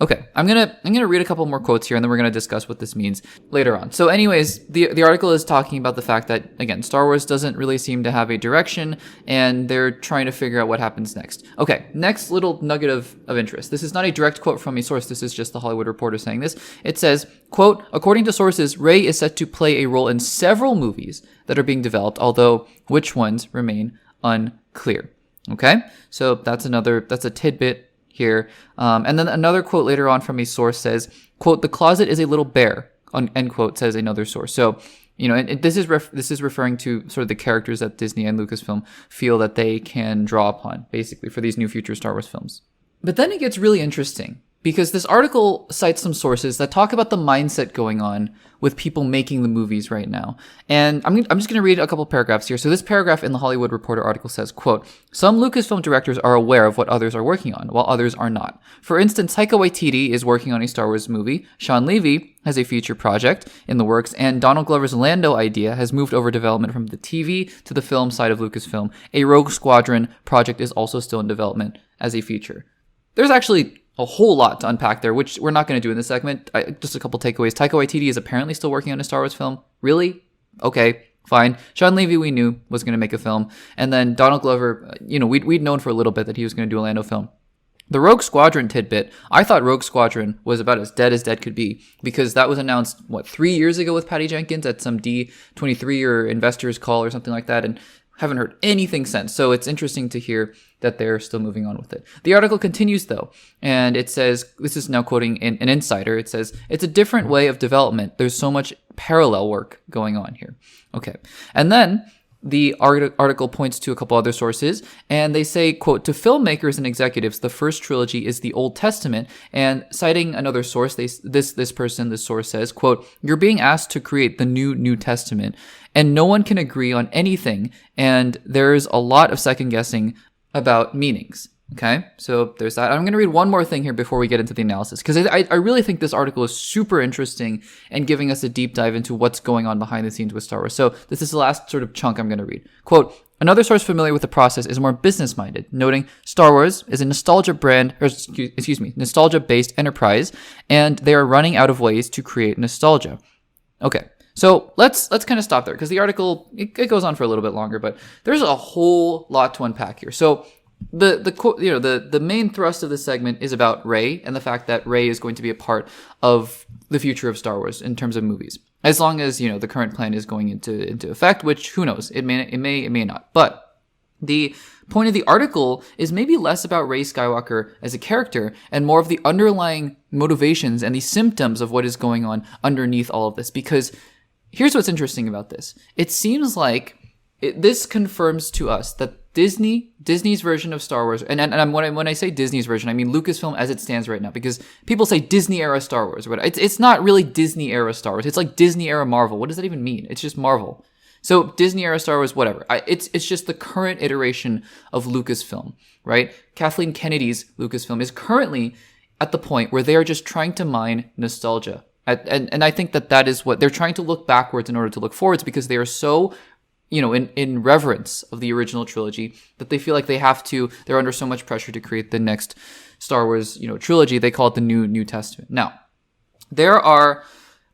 Okay, I'm gonna read a couple more quotes here, and then we're gonna discuss what this means later on. So, anyways, the article is talking about the fact that, again, Star Wars doesn't really seem to have a direction, and they're trying to figure out what happens next. Okay, next little nugget of interest. This is not a direct quote from a source. This is just the Hollywood Reporter saying this. It says, quote, "According to sources, Rey is set to play a role in several movies that are being developed, although which ones remain unclear." Okay, so that's a tidbit here. And then another quote later on from a source says, quote, "The closet is a little bare," end quote, says another source. So, and this is referring to sort of the characters that Disney and Lucasfilm feel that they can draw upon, basically, for these new future Star Wars films. But then it gets really interesting, because this article cites some sources that talk about the mindset going on with people making the movies right now. And I'm just going to read a couple paragraphs here. So this paragraph in the Hollywood Reporter article says, quote, "Some Lucasfilm directors are aware of what others are working on, while others are not. For instance, Taika Waititi is working on a Star Wars movie. Sean Levy has a future project in the works, and Donald Glover's Lando idea has moved over development from the TV to the film side of Lucasfilm. A Rogue Squadron project is also still in development as a feature." There's actually a whole lot to unpack there, which we're not going to do in this segment. Just a couple takeaways. Taika Waititi is apparently still working on a Star Wars film. Really? Okay, fine. Sean Levy, we knew, was going to make a film. And then Donald Glover, we'd known for a little bit that he was going to do a Lando film. The Rogue Squadron tidbit, I thought Rogue Squadron was about as dead could be, because that was announced, 3 years ago with Patty Jenkins at some D23 or investors call or something like that, and haven't heard anything since. So it's interesting to hear that they're still moving on with it. The article continues, though, and it says, this is now quoting an insider, it says, "It's a different way of development. There's so much parallel work going on here." Okay. And then the article points to a couple other sources, and they say, quote, "To filmmakers and executives, the first trilogy is the Old Testament." And citing another source, this source says, quote, "You're being asked to create the New Testament, and no one can agree on anything, and there's a lot of second guessing about meanings." Okay, so there's that. I'm going to read one more thing here before we get into the analysis, because I really think this article is super interesting and giving us a deep dive into what's going on behind the scenes with Star Wars. So this is the last sort of chunk I'm going to read. Quote, "Another source familiar with the process is more business-minded, noting Star Wars is a nostalgia-based enterprise, and they are running out of ways to create nostalgia." Okay. So let's kind of stop there, because the article, it goes on for a little bit longer, but there's a whole lot to unpack here. So the main thrust of this segment is about Rey and the fact that Rey is going to be a part of the future of Star Wars in terms of movies, as long as the current plan is going into effect, which who knows, it may not. But the point of the article is maybe less about Rey Skywalker as a character and more of the underlying motivations and the symptoms of what is going on underneath all of this. Because here's what's interesting about this: it seems like this confirms to us that Disney's version of Star Wars, and when I say Disney's version, I mean Lucasfilm as it stands right now, because people say Disney era Star Wars, but it's not really Disney era Star Wars. It's like Disney era Marvel. What does that even mean? It's just Marvel. So Disney era Star Wars, whatever. It's just the current iteration of Lucasfilm, right? Kathleen Kennedy's Lucasfilm is currently at the point where they are just trying to mine nostalgia. And I think that is what they're trying to look backwards in order to look forwards, because they are so in reverence of the original trilogy that they feel like they're under so much pressure to create the next Star Wars, trilogy. They call it the New Testament. Now, there are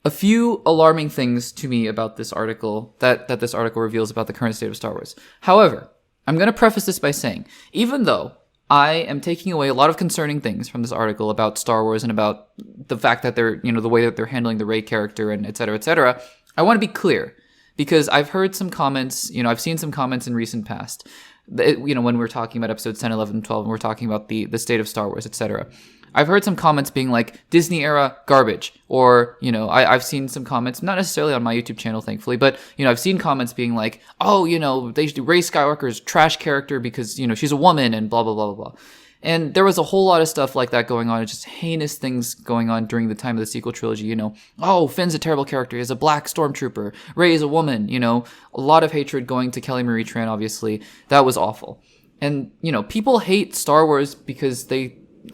a few alarming things to me about this article that this article reveals about the current state of Star Wars. However, I'm going to preface this by saying, even though I am taking away a lot of concerning things from this article about Star Wars and about the fact that they're, the way that they're handling the Rey character and et cetera, I want to be clear. Because I've heard some comments, I've seen some comments in recent past, when we're talking about episodes 10, 11, 12, and we're talking about the state of Star Wars, etc. I've heard some comments being like, Disney era garbage, or, I've seen some comments, not necessarily on my YouTube channel, thankfully, but, I've seen comments being like, oh, Rey Skywalker's trash character because, she's a woman and blah, blah, blah, blah, blah. And there was a whole lot of stuff like that going on, just heinous things going on during the time of the sequel trilogy, Oh, Finn's a terrible character, he's a black stormtrooper, Rey is a woman, a lot of hatred going to Kelly Marie Tran, obviously. That was awful. And, people hate Star Wars because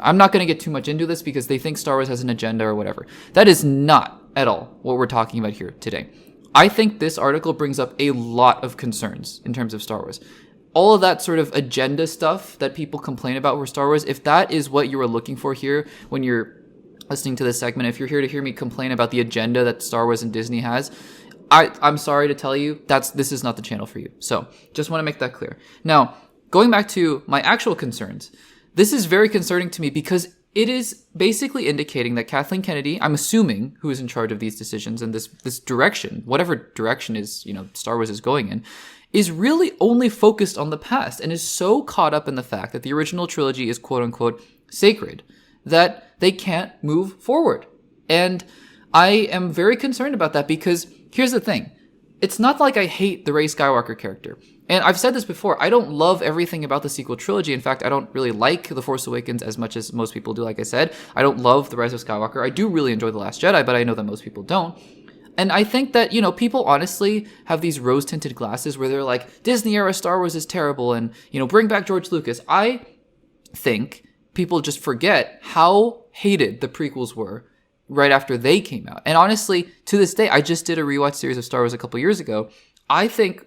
I'm not going to get too much into this, because they think Star Wars has an agenda or whatever. That is not at all what we're talking about here today. I think this article brings up a lot of concerns in terms of Star Wars. All of that sort of agenda stuff that people complain about for Star Wars, if that is what you are looking for here when you're listening to this segment, if you're here to hear me complain about the agenda that Star Wars and Disney has, I'm sorry to tell you, this is not the channel for you. So just want to make that clear. Now, going back to my actual concerns, this is very concerning to me because it is basically indicating that Kathleen Kennedy, I'm assuming, who is in charge of these decisions and this direction, whatever direction is, Star Wars is going in, is really only focused on the past and is so caught up in the fact that the original trilogy is quote unquote sacred that they can't move forward. And I am very concerned about that because here's the thing. It's not like I hate the Rey Skywalker character. And I've said this before, I don't love everything about the sequel trilogy. In fact, I don't really like The Force Awakens as much as most people do, like I said. I don't love The Rise of Skywalker. I do really enjoy The Last Jedi, but I know that most people don't. And I think that, people honestly have these rose-tinted glasses where they're like, Disney-era Star Wars is terrible and, bring back George Lucas. I think people just forget how hated the prequels were right after they came out. And honestly, to this day, I just did a rewatch series of Star Wars a couple years ago. I think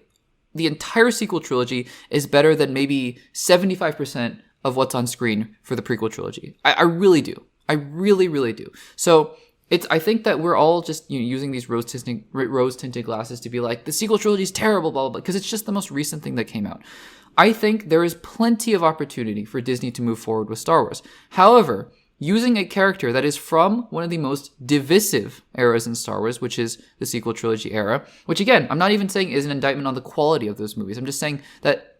the entire sequel trilogy is better than maybe 75% of what's on screen for the prequel trilogy. I really do. I really, really do. So I think that we're all just using these rose-tinted glasses to be like, the sequel trilogy is terrible, blah, blah, blah, because it's just the most recent thing that came out. I think there is plenty of opportunity for Disney to move forward with Star Wars. However, using a character that is from one of the most divisive eras in Star Wars, which is the sequel trilogy era, which again, I'm not even saying is an indictment on the quality of those movies. I'm just saying that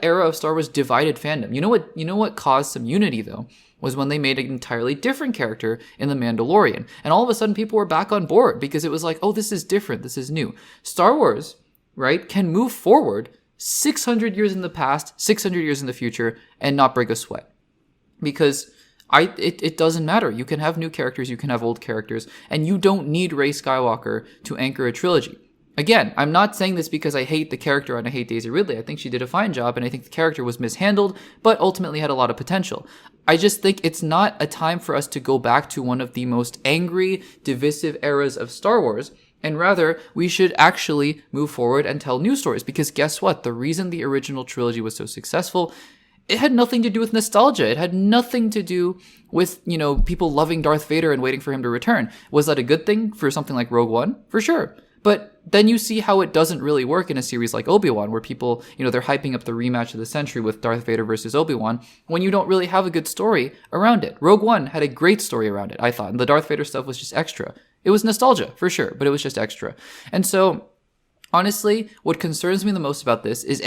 era of Star Wars divided fandom. You know what caused some unity though, was when they made an entirely different character in The Mandalorian. And all of a sudden people were back on board because it was like, oh, this is different. This is new. Star Wars, right, can move forward 600 years in the past, 600 years in the future, and not break a sweat. Because it doesn't matter. You can have new characters, you can have old characters, and you don't need Rey Skywalker to anchor a trilogy. Again, I'm not saying this because I hate the character and I hate Daisy Ridley. I think she did a fine job, and I think the character was mishandled, but ultimately had a lot of potential. I just think it's not a time for us to go back to one of the most angry, divisive eras of Star Wars, and rather, we should actually move forward and tell new stories, because guess what? The reason the original trilogy was so successful, it had nothing to do with nostalgia. It had nothing to do with, people loving Darth Vader and waiting for him to return. Was that a good thing for something like Rogue One? For sure. But then you see how it doesn't really work in a series like Obi-Wan, where people, they're hyping up the rematch of the century with Darth Vader versus Obi-Wan, when you don't really have a good story around it. Rogue One had a great story around it, I thought. And the Darth Vader stuff was just extra. It was nostalgia, for sure, but it was just extra. And so, honestly, what concerns me the most about this is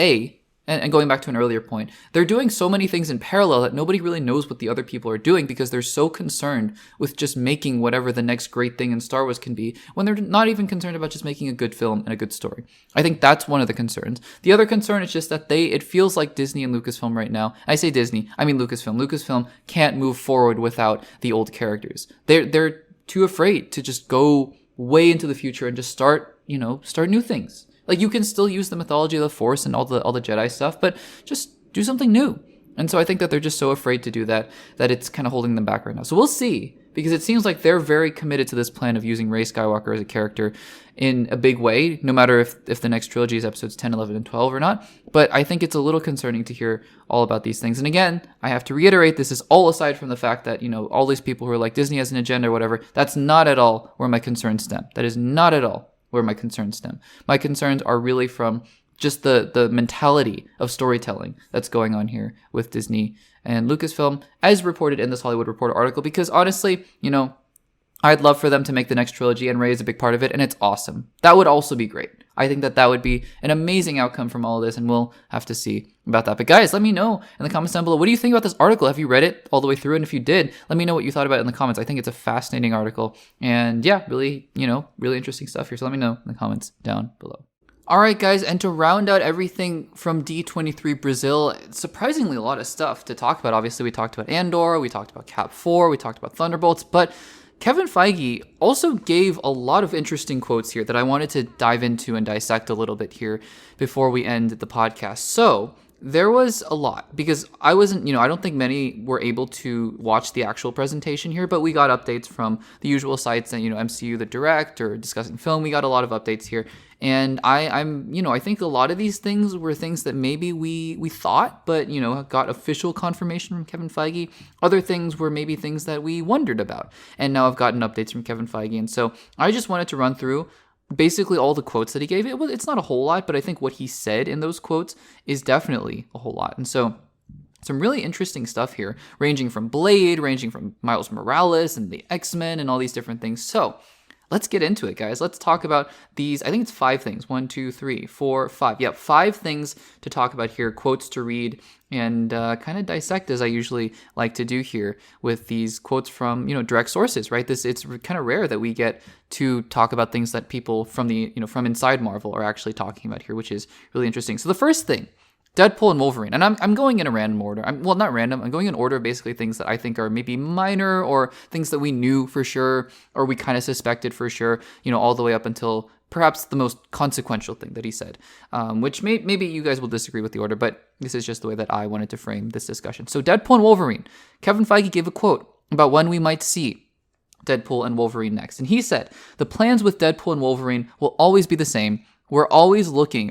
and going back to an earlier point, they're doing so many things in parallel that nobody really knows what the other people are doing because they're so concerned with just making whatever the next great thing in Star Wars can be when they're not even concerned about just making a good film and a good story. I think that's one of the concerns. The other concern is just that it feels like Disney and Lucasfilm right now, I say Disney, I mean Lucasfilm. Lucasfilm can't move forward without the old characters. They're too afraid to just go way into the future and just start new things. Like, you can still use the mythology of the Force and all the Jedi stuff, but just do something new. And so I think that they're just so afraid to do that it's kind of holding them back right now. So we'll see, because it seems like they're very committed to this plan of using Rey Skywalker as a character in a big way, no matter if the next trilogy is episodes 10, 11, and 12 or not. But I think it's a little concerning to hear all about these things. And again, I have to reiterate, this is all aside from the fact that, all these people who are like, Disney has an agenda or whatever, that's not at all where my concerns stem. That is not at all where my concerns stem. My concerns are really from just the mentality of storytelling that's going on here with Disney and Lucasfilm, as reported in this Hollywood Reporter article, because honestly, I'd love for them to make the next trilogy, and Rey is a big part of it, and it's awesome. That would also be great. I think that would be an amazing outcome from all of this, and we'll have to see about that. But guys, let me know in the comments down below, what do you think about this article? Have you read it all the way through? And if you did, let me know what you thought about it in the comments. I think it's a fascinating article, and yeah, really, really interesting stuff here. So let me know in the comments down below. All right, guys, and to round out everything from D23 Brazil, surprisingly a lot of stuff to talk about. Obviously, we talked about Andor, we talked about Cap 4, we talked about Thunderbolts, but Kevin Feige also gave a lot of interesting quotes here that I wanted to dive into and dissect a little bit here before we end the podcast. So there was a lot, because I wasn't, I don't think many were able to watch the actual presentation here, but we got updates from the usual sites and, MCU, the Direct, or Discussing Film. We got a lot of updates here. And I think a lot of these things were things that maybe we thought, but, got official confirmation from Kevin Feige. Other things were maybe things that we wondered about. And now I've gotten updates from Kevin Feige. And so I just wanted to run through basically all the quotes that he gave. It's not a whole lot, but I think what he said in those quotes is definitely a whole lot. And so some really interesting stuff here, ranging from Blade, ranging from Miles Morales and the X-Men and all these different things. So let's get into it, guys. Let's talk about these. I think it's 5 things. 1, 2, 3, 4, 5. Yep, 5 things to talk about here, quotes to read, and kind of dissect, as I usually like to do here with these quotes from, direct sources, right? It's kind of rare that we get to talk about things that people from from inside Marvel are actually talking about here, which is really interesting. So the first thing, Deadpool and Wolverine, and I'm going in a random order. Not random. I'm going in order, basically things that I think are maybe minor or things that we knew for sure or we kind of suspected for sure. All the way up until perhaps the most consequential thing that he said, which maybe you guys will disagree with the order, but this is just the way that I wanted to frame this discussion. So Deadpool and Wolverine. Kevin Feige gave a quote about when we might see Deadpool and Wolverine next, and he said, "The plans with Deadpool and Wolverine will always be the same. We're always wondering,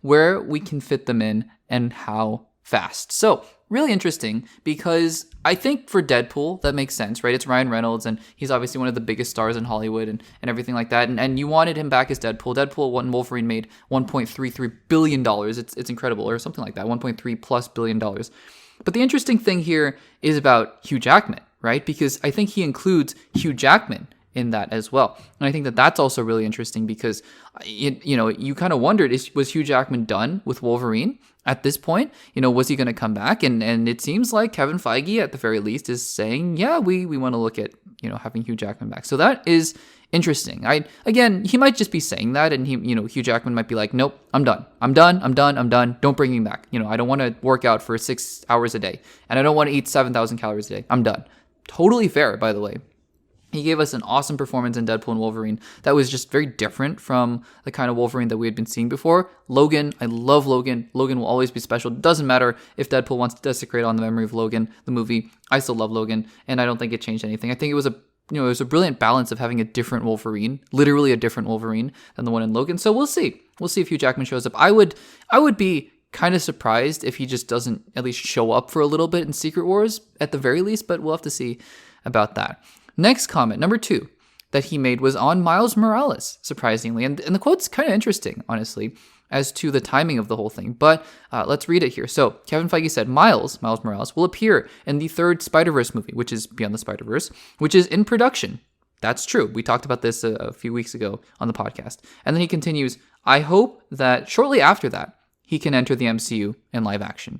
where we can fit them in and how fast." So really interesting, because I think for Deadpool, that makes sense, right? It's Ryan Reynolds, and he's obviously one of the biggest stars in Hollywood and everything like that. And you wanted him back as Deadpool. Deadpool and Wolverine made $1.33 billion. It's incredible, or something like that, $1.3+ billion. But the interesting thing here is about Hugh Jackman, right? Because I think he includes Hugh Jackman in that as well. And I think that that's also really interesting because, you kind of wondered, was Hugh Jackman done with Wolverine at this point? Was he going to come back? And it seems like Kevin Feige, at the very least, is saying, yeah, we want to look at, having Hugh Jackman back. So that is interesting. He might just be saying that, and Hugh Jackman might be like, nope, I'm done. Don't bring me back. I don't want to work out for 6 hours a day, and I don't want to eat 7,000 calories a day. I'm done. Totally fair, by the way. He gave us an awesome performance in Deadpool and Wolverine that was just very different from the kind of Wolverine that we had been seeing before. Logan, I love Logan. Logan will always be special. Doesn't matter if Deadpool wants to desecrate on the memory of Logan, the movie. I still love Logan, and I don't think it changed anything. I think it was a brilliant balance of having a different Wolverine, literally a different Wolverine than the one in Logan. So we'll see. We'll see if Hugh Jackman shows up. I would be kind of surprised if he just doesn't at least show up for a little bit in Secret Wars at the very least, but we'll have to see about that. Next comment, number 2, that he made was on Miles Morales, surprisingly. And the quote's kind of interesting, honestly, as to the timing of the whole thing. But let's read it here. So Kevin Feige said, Miles Morales, will appear in the 3rd Spider-Verse movie, which is Beyond the Spider-Verse, which is in production. That's true. We talked about this a few weeks ago on the podcast. And then he continues, I hope that shortly after that, he can enter the MCU in live action.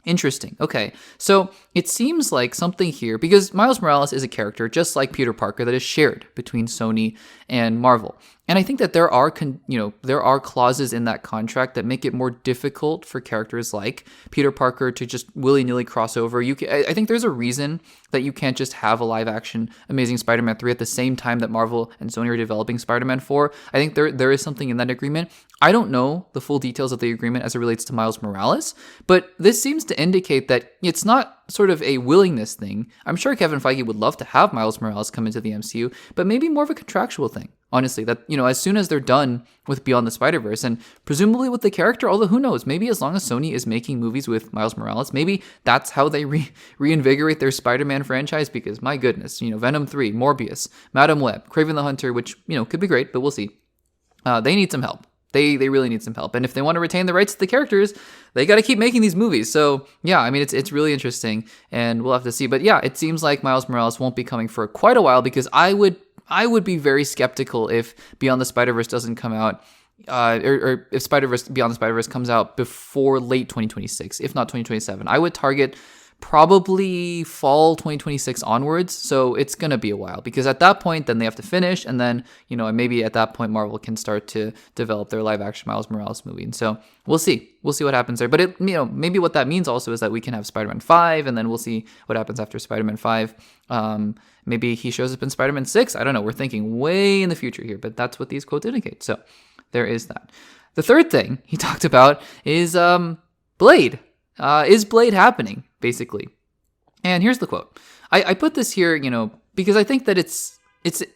Interesting. Okay. So it seems like something here, because Miles Morales is a character just like Peter Parker that is shared between Sony and Marvel. And I think that there are clauses in that contract that make it more difficult for characters like Peter Parker to just willy-nilly cross over. I think there's a reason that you can't just have a live-action Amazing Spider-Man 3 at the same time that Marvel and Sony are developing Spider-Man 4. I think there is something in that agreement. I don't know the full details of the agreement as it relates to Miles Morales, but this seems to indicate that it's not sort of a willingness thing. I'm sure Kevin Feige would love to have Miles Morales come into the MCU, but maybe more of a contractual thing. Honestly, that, as soon as they're done with Beyond the Spider-Verse, and presumably with the character, although who knows, maybe as long as Sony is making movies with Miles Morales, maybe that's how they reinvigorate their Spider-Man franchise, because my goodness, Venom 3, Morbius, Madam Web, Kraven the Hunter, which, could be great, but we'll see. They need some help. They really need some help. And if they want to retain the rights to the characters, they got to keep making these movies. So yeah, it's really interesting, and we'll have to see. But yeah, it seems like Miles Morales won't be coming for quite a while, because I would be very skeptical if Beyond the Spider-Verse doesn't come out, or if Beyond the Spider-Verse comes out before late 2026, if not 2027. I would target probably fall 2026 onwards. So it's going to be a while, because at that point, then they have to finish. And then, maybe at that point, Marvel can start to develop their live action Miles Morales movie. And so we'll see what happens there. But maybe what that means also is that we can have Spider-Man 5, and then we'll see what happens after Spider-Man 5. Maybe he shows up in Spider-Man 6. I don't know. We're thinking way in the future here, but that's what these quotes indicate. So there is that. The third thing he talked about is Blade. Is Blade happening, basically? And here's the quote. I put this here, because I think that it's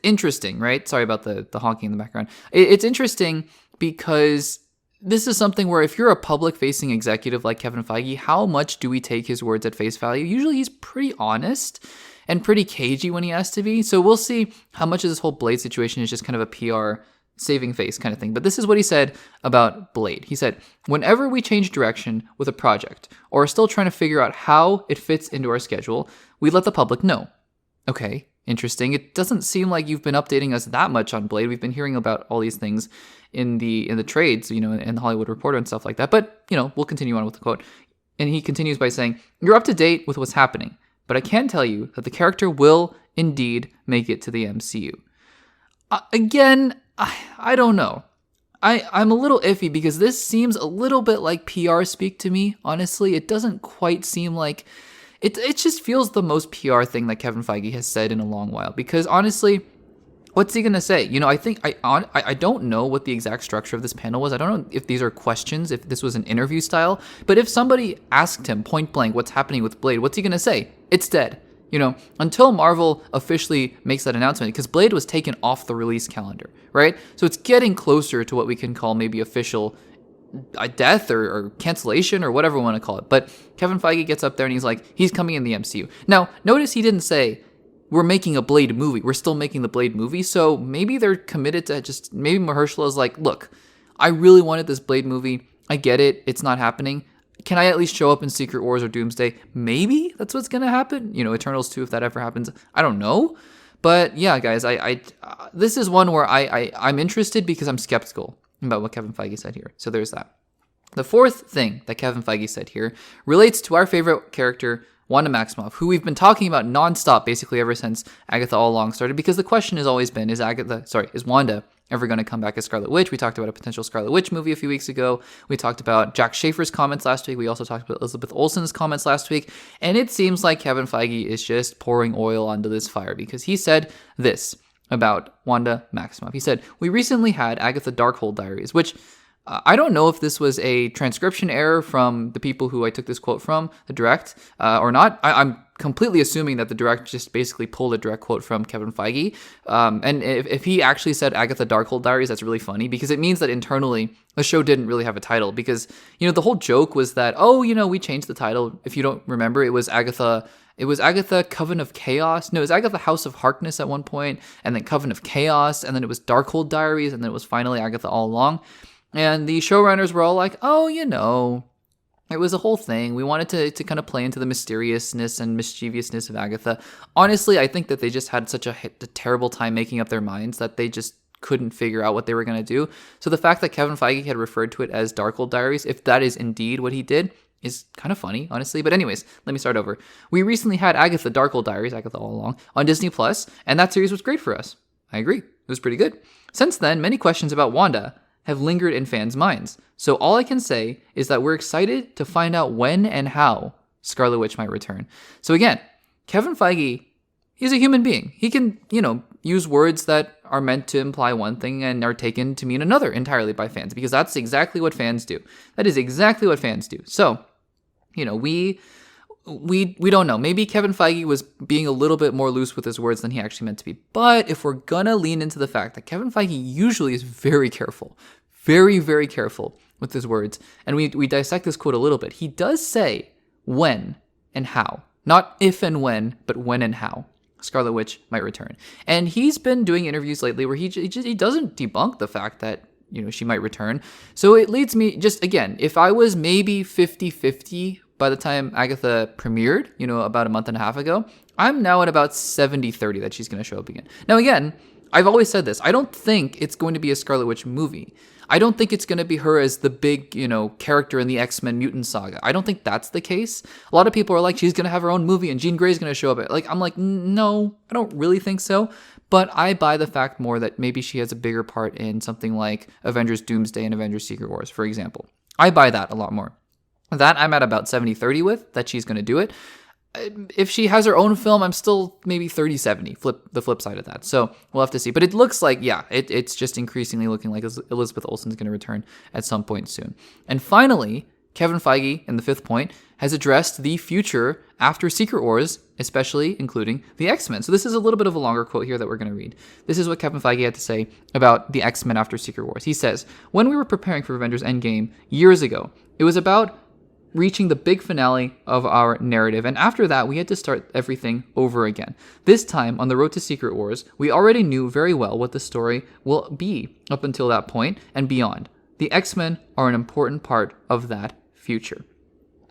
interesting, right? Sorry about the honking in the background. It's interesting because this is something where if you're a public-facing executive like Kevin Feige, how much do we take his words at face value? Usually he's pretty honest and pretty cagey when he has to be. So we'll see how much of this whole Blade situation is just kind of a PR saving face kind of thing. But this is what he said about Blade. He said, whenever we change direction with a project or are still trying to figure out how it fits into our schedule, we let the public know. Okay, interesting. It doesn't seem like you've been updating us that much on Blade. We've been hearing about all these things in the trades, in the Hollywood Reporter and stuff like that. But, we'll continue on with the quote. And he continues by saying, you're up to date with what's happening, but I can tell you that the character will indeed make it to the MCU. Again, I don't know. I'm a little iffy because this seems a little bit like PR speak to me, honestly. It doesn't quite seem like... It just feels the most PR thing that Kevin Feige has said in a long while. Because honestly, what's he going to say? I think I don't know what the exact structure of this panel was. I don't know if these are questions, if this was an interview style. But if somebody asked him point blank what's happening with Blade, what's he going to say? It's dead. Until Marvel officially makes that announcement, because Blade was taken off the release calendar, right? So it's getting closer to what we can call maybe official death or cancellation or whatever we want to call it. But Kevin Feige gets up there and he's like, he's coming in the MCU. Now, notice he didn't say, we're making a Blade movie. We're still making the Blade movie. So maybe they're committed to maybe Mahershala is like, look, I really wanted this Blade movie. I get it. It's not happening. Can I at least show up in Secret Wars or Doomsday? Maybe that's what's going to happen. Eternals 2, if that ever happens. I don't know. But yeah, guys, this is one where I'm interested because I'm skeptical about what Kevin Feige said here. So there's that. The fourth thing that Kevin Feige said here relates to our favorite character, Wanda Maximoff, who we've been talking about nonstop basically ever since Agatha All Along started, because the question has always been, is Wanda ever going to come back as Scarlet Witch? We talked about a potential Scarlet Witch movie a few weeks ago. We talked about Jack Schaefer's comments last week. We also talked about Elizabeth Olsen's comments last week. And it seems like Kevin Feige is just pouring oil onto this fire, because he said this about Wanda Maximoff. He said, we recently had Agatha Darkhold Diaries, which I don't know if this was a transcription error from the people who I took this quote from, the direct, or not. I'm completely assuming that the direct just basically pulled a direct quote from Kevin Feige. And if he actually said Agatha Darkhold Diaries, that's really funny, because it means that internally the show didn't really have a title, because, the whole joke was that, we changed the title. If you don't remember, it was Agatha Coven of Chaos. No, it was Agatha House of Harkness at one point, and then Coven of Chaos, and then it was Darkhold Diaries, and then it was finally Agatha All Along. And the showrunners were all like, it was a whole thing. We wanted to kind of play into the mysteriousness and mischievousness of Agatha. Honestly, I think that they just had such a terrible time making up their minds that they just couldn't figure out what they were going to do. So the fact that Kevin Feige had referred to it as Darkhold Diaries, if that is indeed what he did, is kind of funny, honestly. But anyways, let me start over. We recently had Agatha Darkhold Diaries, Agatha All Along, on Disney+, and that series was great for us. I agree. It was pretty good. Since then, many questions about Wanda have lingered in fans' minds. So all I can say is that we're excited to find out when and how Scarlet Witch might return. So again, Kevin Feige, he's a human being. He can, use words that are meant to imply one thing and are taken to mean another entirely by fans, because that's exactly what fans do. That is exactly what fans do. So, we don't know. Maybe Kevin Feige was being a little bit more loose with his words than he actually meant to be. But if we're gonna lean into the fact that Kevin Feige usually is very careful, very, very careful with his words, and we dissect this quote a little bit, he does say when and how. Not if and when, but when and how Scarlet Witch might return. And he's been doing interviews lately where he doesn't debunk the fact that, she might return. So it leads me, just again, if I was maybe 50-50 by the time Agatha premiered, about a month and a half ago, I'm now at about 70-30 that she's going to show up again. Now, again, I've always said this. I don't think it's going to be a Scarlet Witch movie. I don't think it's going to be her as the big, character in the X-Men Mutant saga. I don't think that's the case. A lot of people are like, she's going to have her own movie and Jean Grey's going to show up. I'm like, no, I don't really think so. But I buy the fact more that maybe she has a bigger part in something like Avengers Doomsday and Avengers Secret Wars, for example. I buy that a lot more. That I'm at about 70-30 with, that she's going to do it. If she has her own film, I'm still maybe 30-70, the flip side of that. So we'll have to see. But it looks like, it's just increasingly looking like Elizabeth Olsen's going to return at some point soon. And finally, Kevin Feige, in the fifth point, has addressed the future after Secret Wars, especially including the X-Men. So this is a little bit of a longer quote here that we're going to read. This is what Kevin Feige had to say about the X-Men after Secret Wars. He says, when we were preparing for Avengers Endgame years ago, it was about reaching the big finale of our narrative. And after that, we had to start everything over again. This time, on the road to Secret Wars, we already knew very well what the story will be up until that point and beyond. The X-Men are an important part of that future.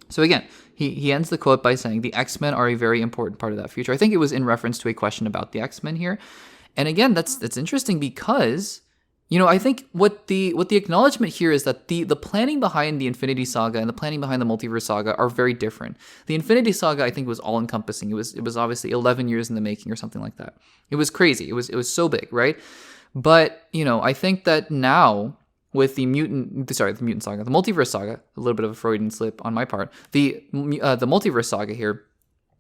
So again, he ends the quote by saying the X-Men are a very important part of that future. I think it was in reference to a question about the X-Men here. And again, that's interesting because, you know, I think what the acknowledgement here is that the planning behind the Infinity Saga and the planning behind the Multiverse Saga are very different. The Infinity Saga, I think, was all encompassing. It was obviously 11 years in the making or something like that. It was crazy. It was so big, right? But, you know, I think that now with the Mutant Saga, the Multiverse Saga, a little bit of a Freudian slip on my part, the Multiverse Saga here,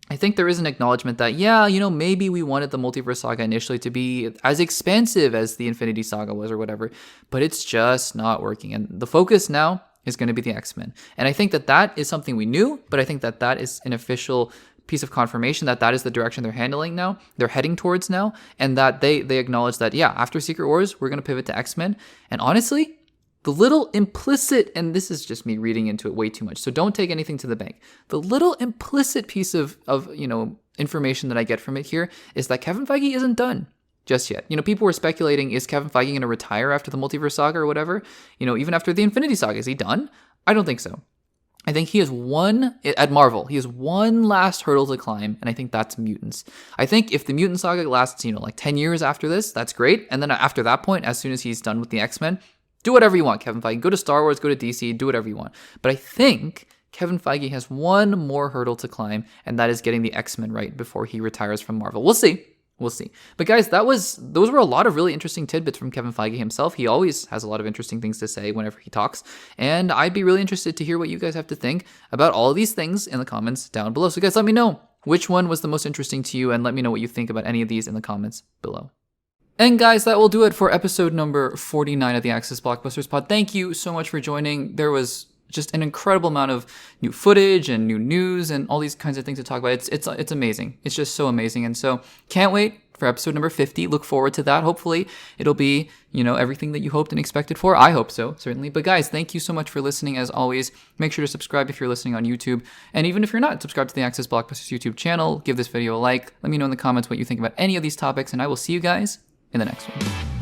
I think there is an acknowledgement that, yeah, you know, maybe we wanted the Multiverse Saga initially to be as expansive as the Infinity Saga was or whatever, but it's just not working. And the focus now is going to be the X-Men. And I think that is something we knew, but I think that is an official piece of confirmation that is the direction they're heading towards now, and that they acknowledge that, yeah, after Secret Wars, we're going to pivot to X-Men. And honestly, the little implicit, and this is just me reading into it way too much, so don't take anything to the bank. The little implicit piece of you know, information that I get from it here is that Kevin Feige isn't done just yet. You know, people were speculating, is Kevin Feige going to retire after the Multiverse Saga or whatever? You know, even after the Infinity Saga, is he done? I don't think so. I think he has at Marvel, he has one last hurdle to climb, and I think that's mutants. I think if the Mutant Saga lasts, you know, like 10 years after this, that's great. And then after that point, as soon as he's done with the X-Men, do whatever you want, Kevin Feige. Go to Star Wars, go to DC, do whatever you want. But I think Kevin Feige has one more hurdle to climb, and that is getting the X-Men right before he retires from Marvel. We'll see. But guys, those were a lot of really interesting tidbits from Kevin Feige himself. He always has a lot of interesting things to say whenever he talks. And I'd be really interested to hear what you guys have to think about all of these things in the comments down below. So guys, let me know which one was the most interesting to you, and let me know what you think about any of these in the comments below. And guys, that will do it for episode number 49 of the Access Blockbusters Pod. Thank you so much for joining. There was just an incredible amount of new footage and new news and all these kinds of things to talk about. It's amazing. It's just so amazing. And so can't wait for episode number 50. Look forward to that. Hopefully it'll be, you know, everything that you hoped and expected for. I hope so, certainly. But guys, thank you so much for listening. As always, make sure to subscribe if you're listening on YouTube. And even if you're not, subscribe to the Access Blockbusters YouTube channel. Give this video a like. Let me know in the comments what you think about any of these topics. And I will see you guys in the next one.